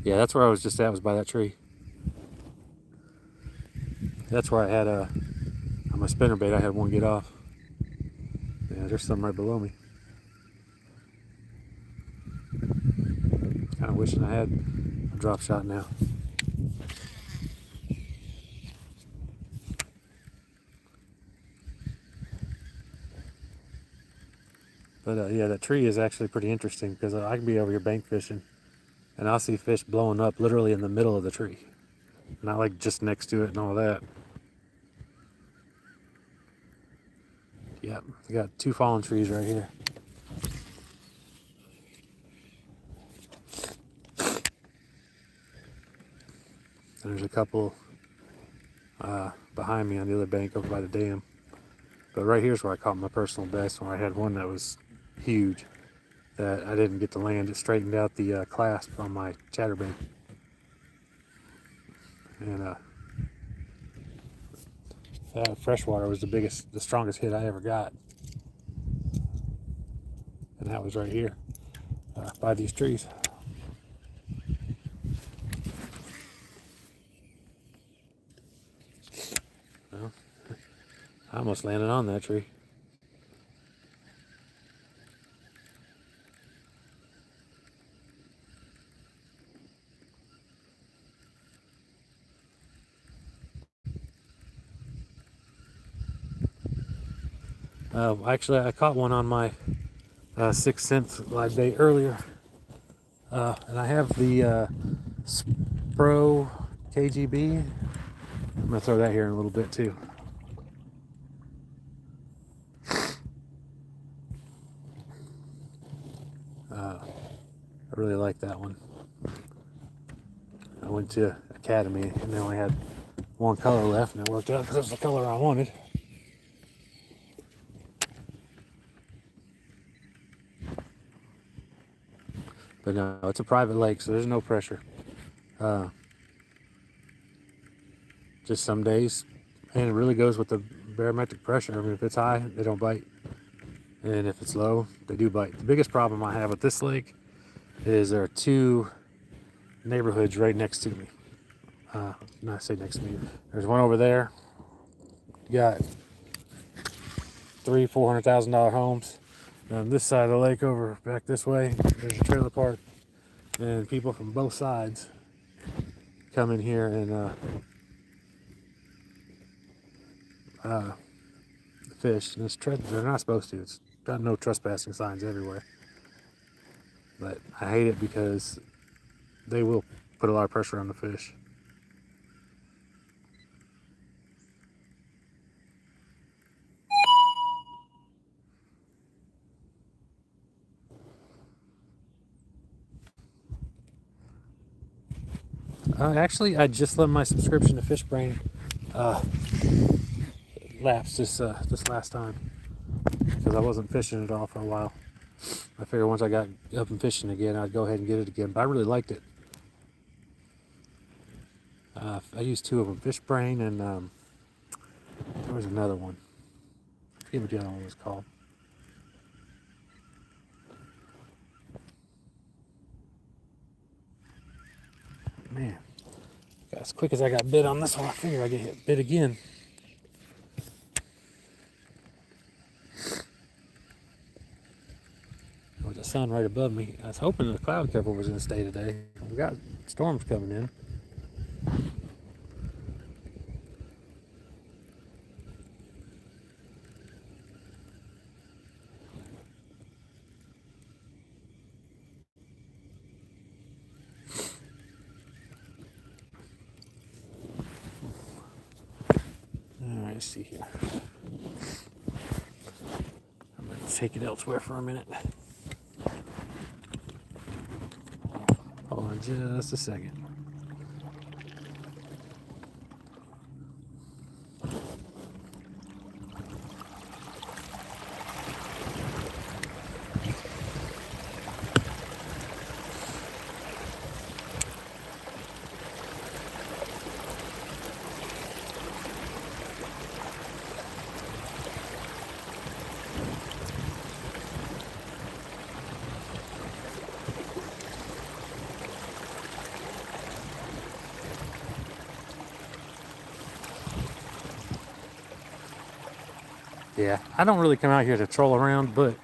Speaker 1: Yeah, that's where I was just at, was by that tree. That's where I had on my spinnerbait, I had one get off. Yeah, there's some right below me. Kind of wishing I had a drop shot now. But yeah, that tree is actually pretty interesting because I can be over here bank fishing and I'll see fish blowing up literally in the middle of the tree. Not like just next to it and all that. Yeah, we got 2 fallen trees right here. And there's a couple behind me on the other bank over by the dam. But right here's where I caught my personal best, where I had one that was huge that I didn't get to land. It straightened out the clasp on my chatterbait. And freshwater was the strongest hit I ever got. And that was right here by these trees. Well, I almost landed on that tree. Actually, I caught one on my 6th Sense live bait earlier. And I have the Spro KGB. I'm going to throw that here in a little bit too. I really like that one. I went to Academy and they only had one color left, and it worked out because it was the color I wanted. But no, it's a private lake, so there's no pressure. Just some days, and it really goes with the barometric pressure. I mean, if it's high, they don't bite. And if it's low, they do bite. The biggest problem I have with this lake is there are 2 neighborhoods right next to me. Not say next to me. There's one over there. You got $300,000-$400,000 homes. And on this side of the lake, over back this way, there's a trailer park, and people from both sides come in here and fish. And they're not supposed to. It's got no trespassing signs everywhere. But I hate it because they will put a lot of pressure on the fish. Actually, I just let my subscription to FishBrain lapse this last time because I wasn't fishing it all for a while. I figured once I got up and fishing again, I'd go ahead and get it again. But I really liked it. I used 2 of them, FishBrain, and there was another one. I forget what the other one was called. Man, as quick as I got bit on this one, I figure I get hit bit again. With the sun right above me, I was hoping the cloud cover was going to stay today. We got storms coming in. All right, let's see here. take it elsewhere for a minute. Hold on just a second. Yeah, I don't really come out here to troll around, but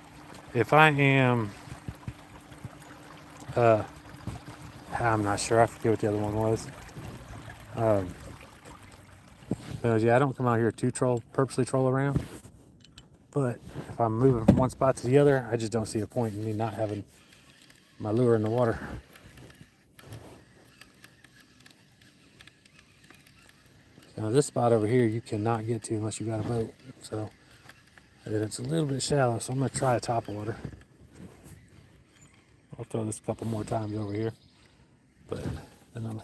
Speaker 1: if I am, I'm not sure, I forget what the other one was. But yeah, I don't come out here to purposely troll around. But if I'm moving from one spot to the other, I just don't see a point in me not having my lure in the water. Now this spot over here, you cannot get to unless you got a boat. So, and then it's a little bit shallow, so I'm gonna try a top water. I'll throw this a couple more times over here, but then I'm.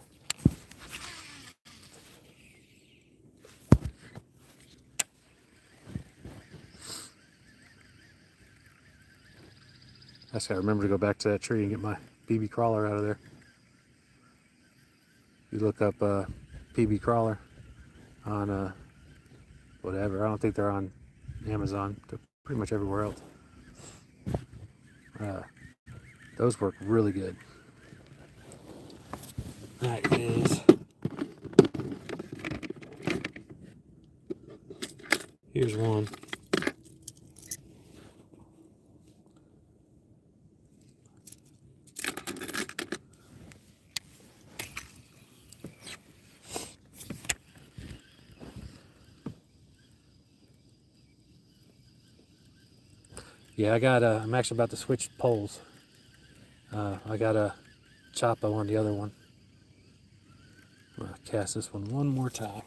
Speaker 1: I just gotta remember to go back to that tree and get my PB crawler out of there. You look up PB crawler on whatever. I don't think they're on Amazon. They're pretty much everywhere else. Those work really good. That is. Here's one. Yeah, I'm actually about to switch poles. I got a Chapo on the other one. I'm gonna cast this one more time.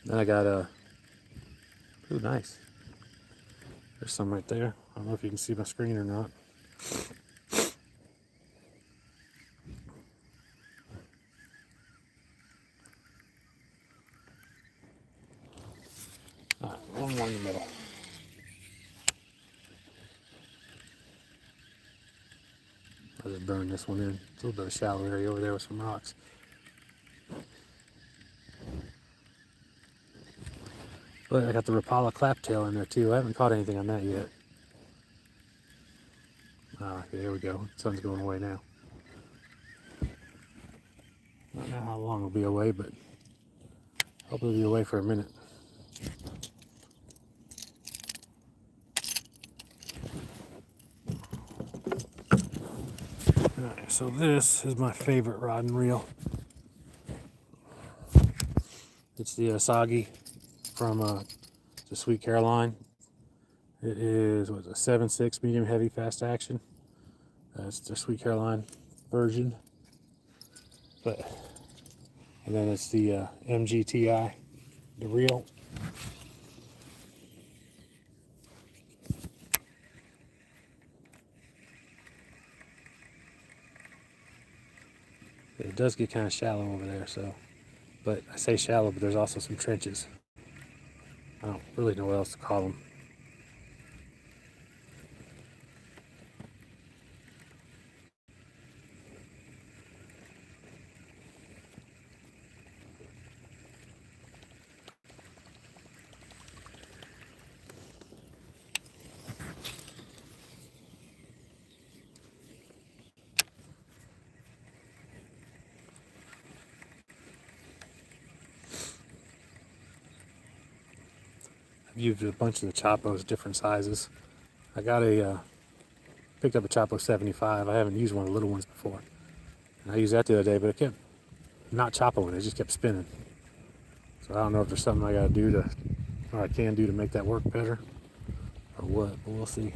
Speaker 1: Then I got a, ooh, nice. There's some right there. I don't know if you can see my screen or not. All right, one more in the middle. I'll just burn this one in. It's a little bit of a shallow area over there with some rocks. But I got the Rapala claptail in there too. I haven't caught anything on that yet. Ah, okay, there we go. The sun's going away now. I don't know how long it'll be away, but hopefully it'll be away for a minute. Alright, so this is my favorite rod and reel. It's the Asagi from the Sweet Caroline. It is, what is it, 7.6 medium heavy fast action. It's the Sweet Caroline version. And then it's the MGTI, the reel. It does get kind of shallow over there, so, but I say shallow, but there's also some trenches. I don't really know what else to call them. I've used a bunch of the Chapos, different sizes. I got picked up a Chapo 75. I haven't used one of the little ones before. And I used that the other day, but it kept not Chapoing, it just kept spinning. So I don't know if there's something I gotta do or I can do to make that work better, or what, but we'll see.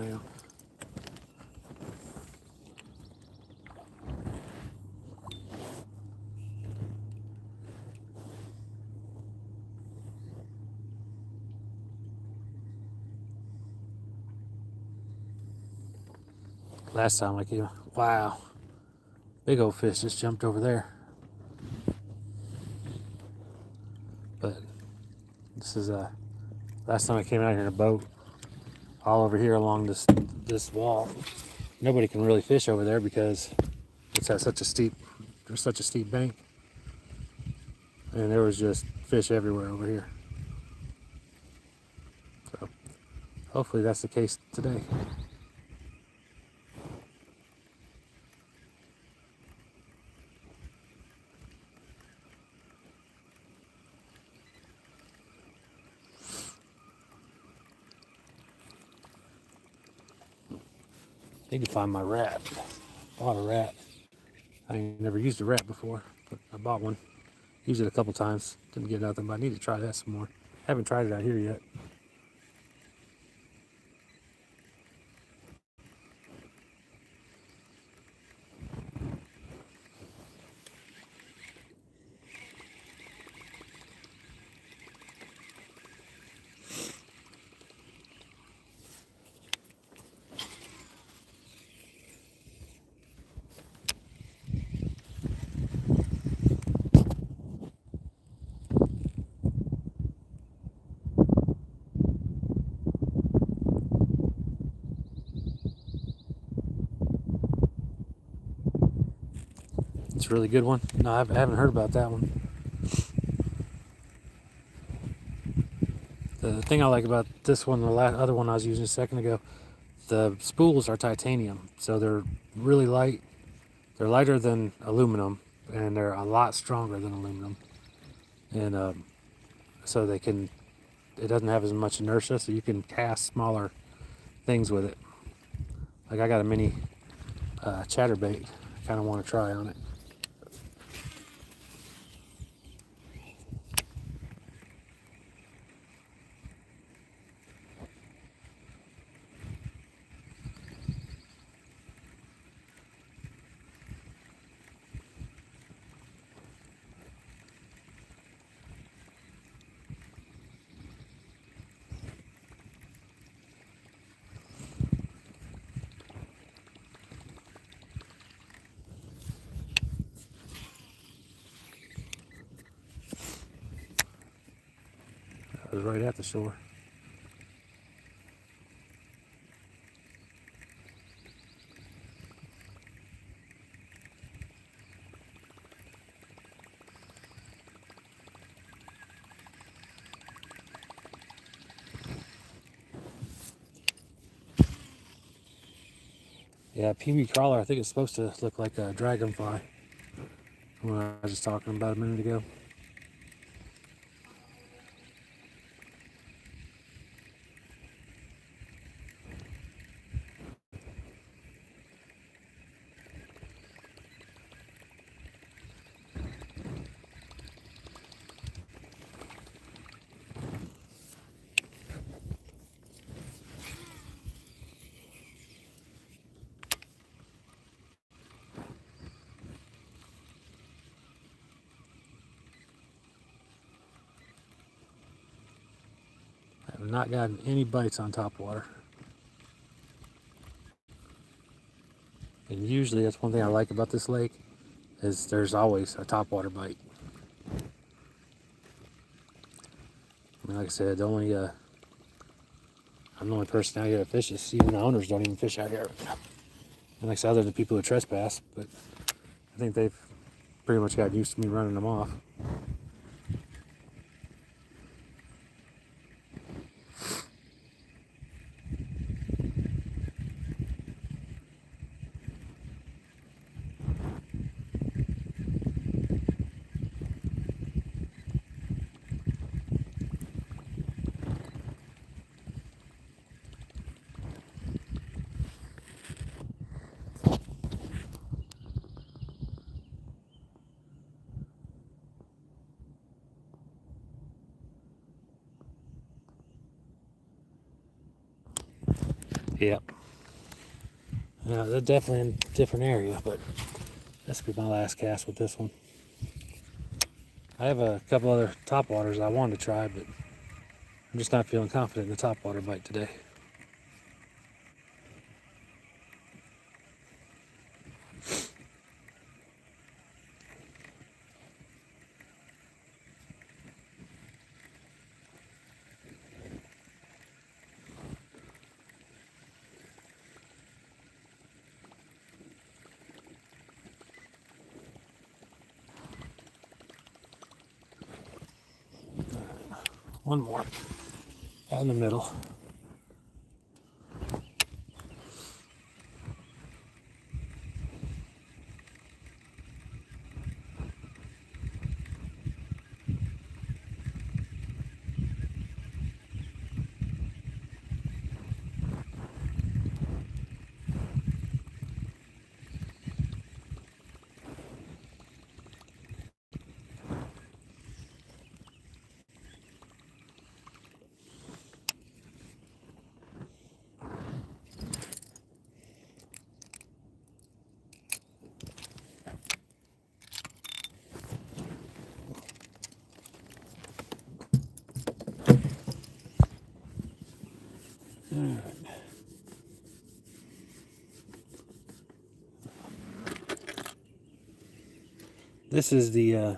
Speaker 1: around. Last time I came, wow, big old fish just jumped over there. But this is last time I came out here in a boat, all over here along this wall. Nobody can really fish over there because it's at such a steep, there's such a steep bank, and there was just fish everywhere over here. So hopefully that's the case today. Need to find my rat. Bought a rat. I ain't never used a rat before, but I bought one. Used it a couple times. Didn't get nothing, but I need to try that some more. Haven't tried it out here yet. It's a really good one. No, I haven't heard about that one. The thing I like about this one, the other one I was using a second ago, the spools are titanium, so they're really light. They're lighter than aluminum, and they're a lot stronger than aluminum. And so they can, it doesn't have as much inertia, so you can cast smaller things with it. Like I got a mini chatterbait I kind of want to try on it. That was right at the shore. Yeah, peewee crawler, I think it's supposed to look like a dragonfly. What I was just talking about a minute ago. I have not gotten any bites on topwater. And usually that's one thing I like about this lake, is there's always a topwater bite. I mean, like I said, I'm the only person out here that fishes. Even the owners don't even fish out here. And like I said, other than people who trespass, but I think they've pretty much got used to me running them off. Yep. They're definitely in a different area, but this will be my last cast with this one. I have a couple other topwaters I wanted to try, but I'm just not feeling confident in the topwater bite today. One more out in the middle. All right. This is the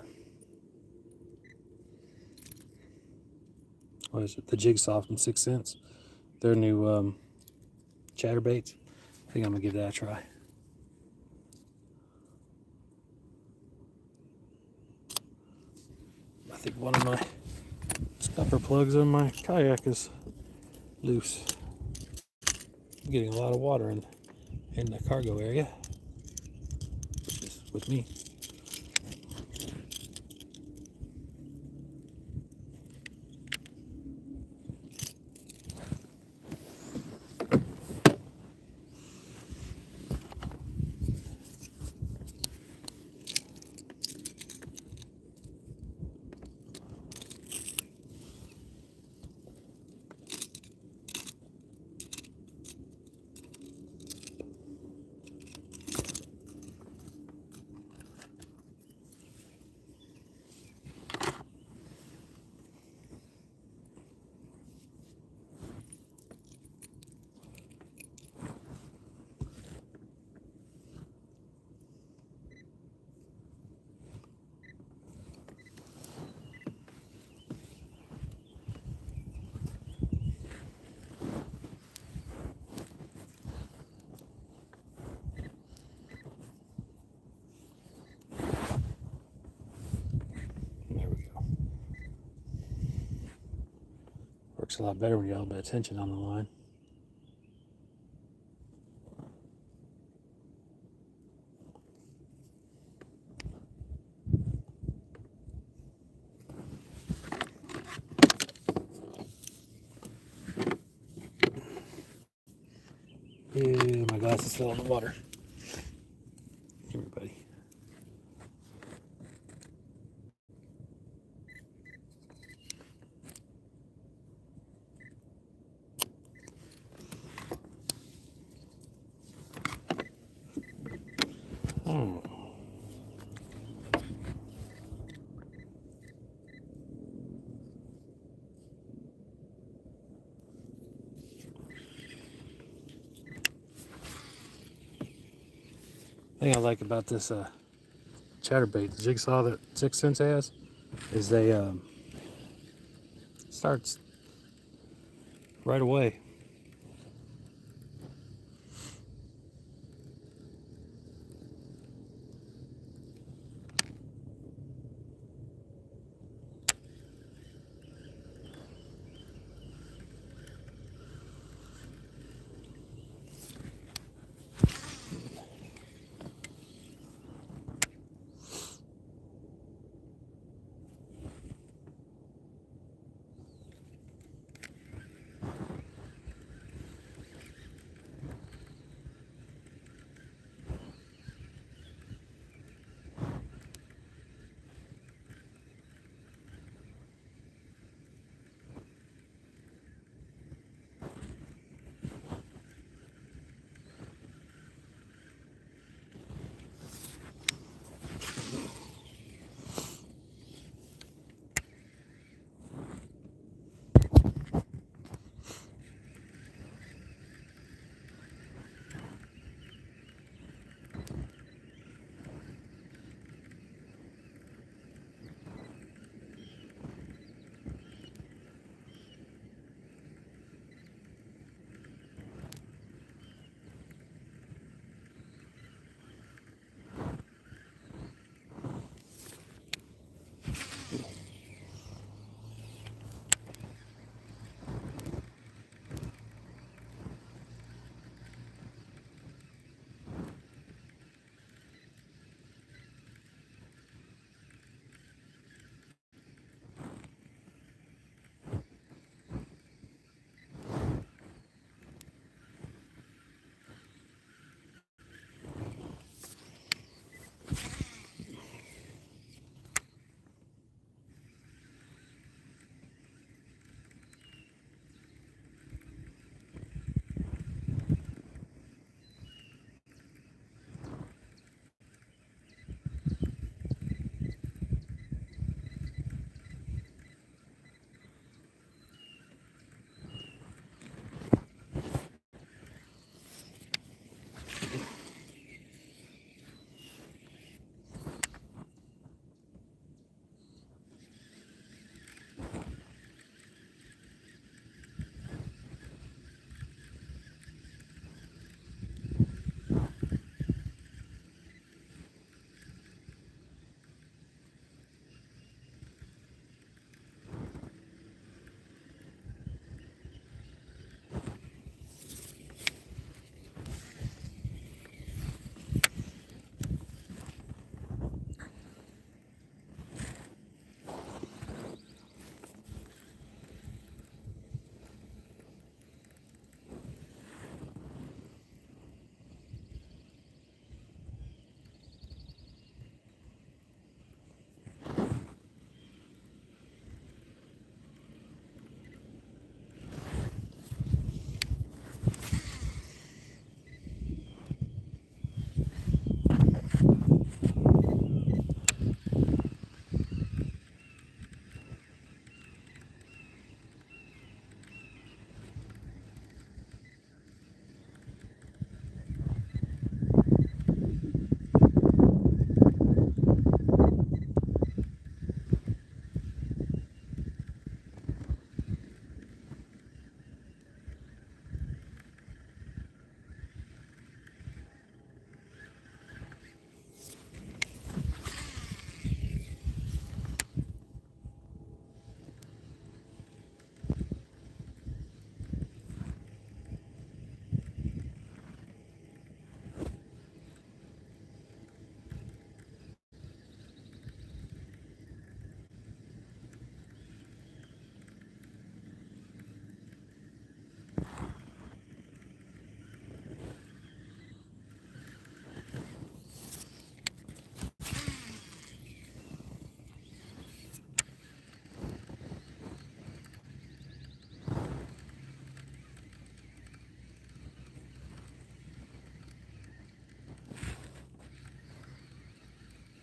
Speaker 1: what is it? The Jigsaw from 6th Sense. Their new chatterbaits. I think I'm gonna give that a try. I think one of my scupper plugs on my kayak is loose. I'm getting a lot of water in the cargo area, which is with me. There we go. Works a lot better when you have a little bit of tension on the line. Ew, my glasses fell in the water. Here, buddy. Oh. The thing I like about this chatterbait, the Jigsaw that 6th Sense has, is they starts right away.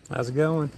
Speaker 1: How's it going?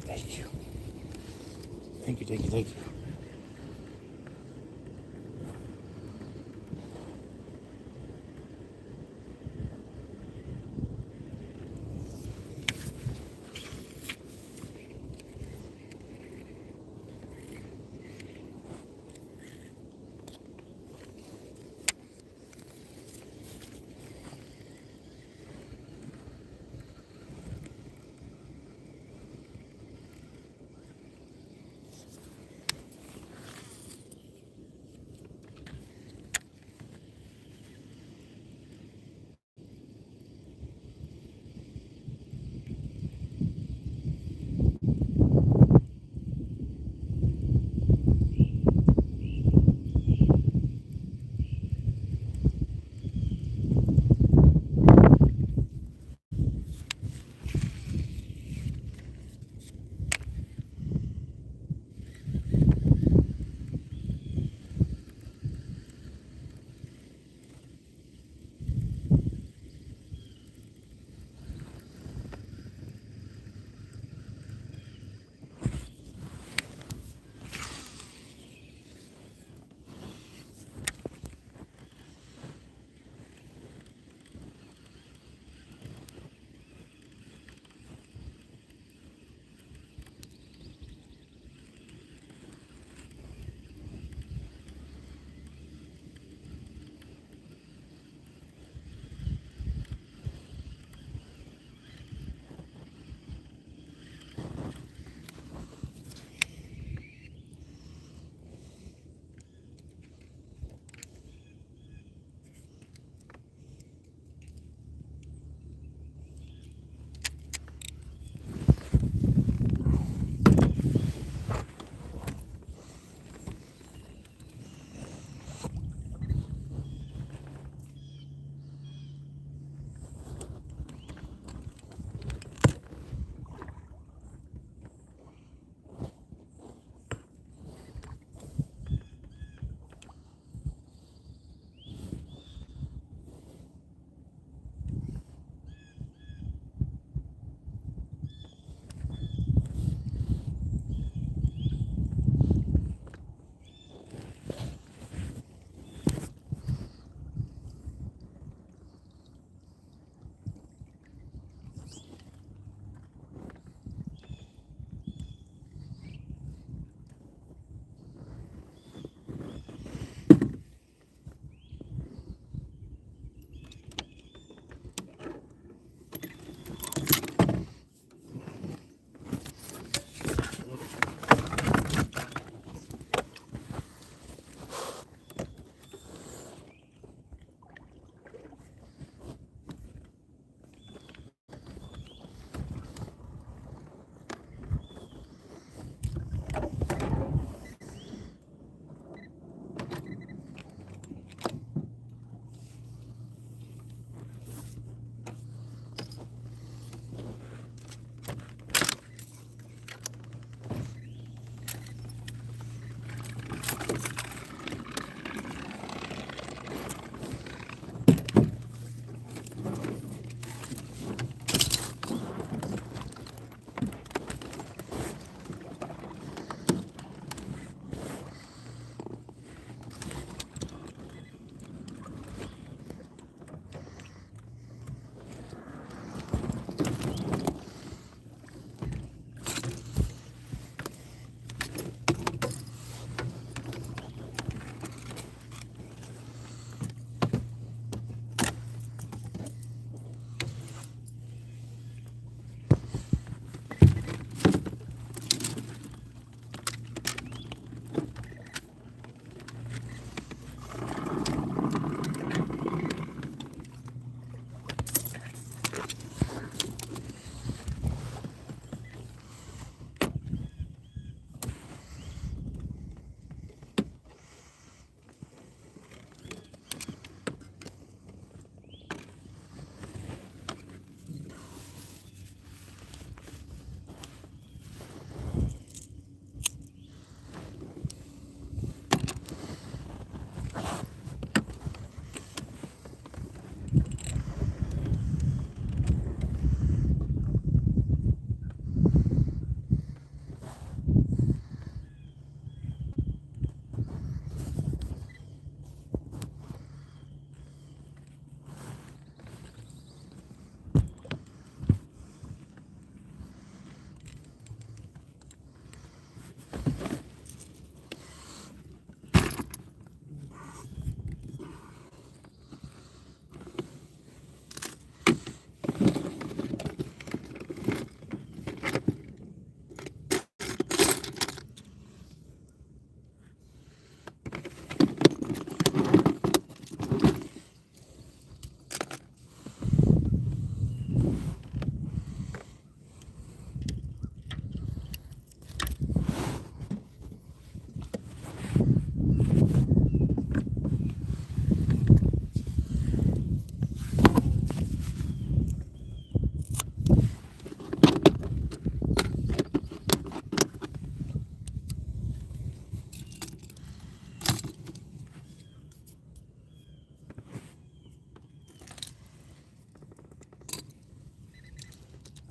Speaker 1: Thank you. Thank you, thank you, thank you.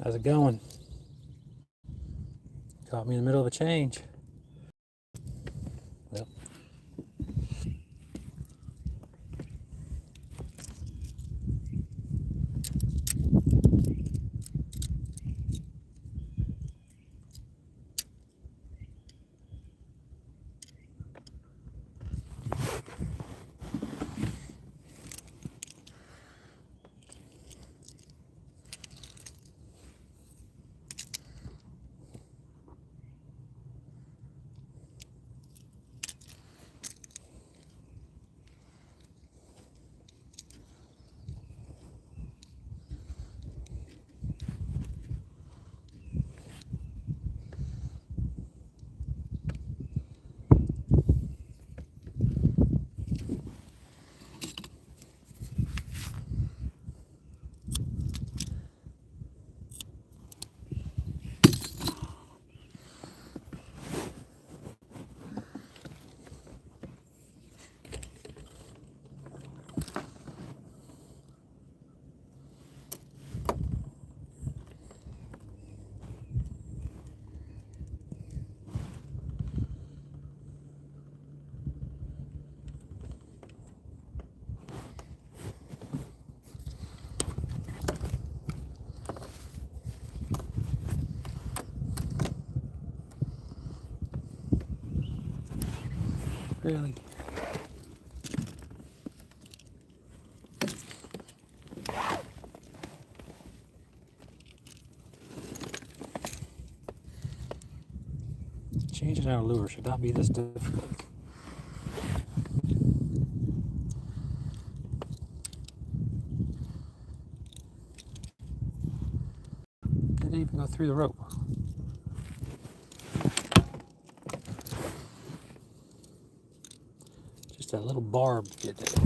Speaker 1: How's it going? Caught me in the middle of a change. Yep. Really? Changing out a lure should not be this difficult. Didn't even go through the rope. Just that little barb to get there.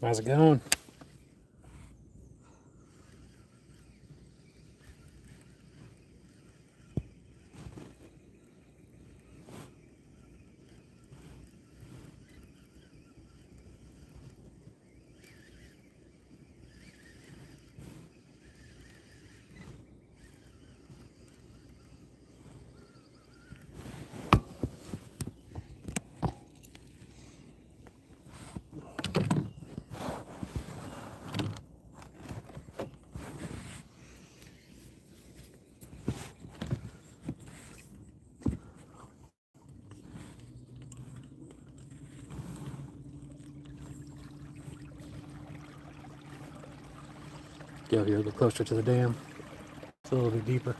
Speaker 1: How's it going? Get out here a little closer to the dam. It's a little bit deeper.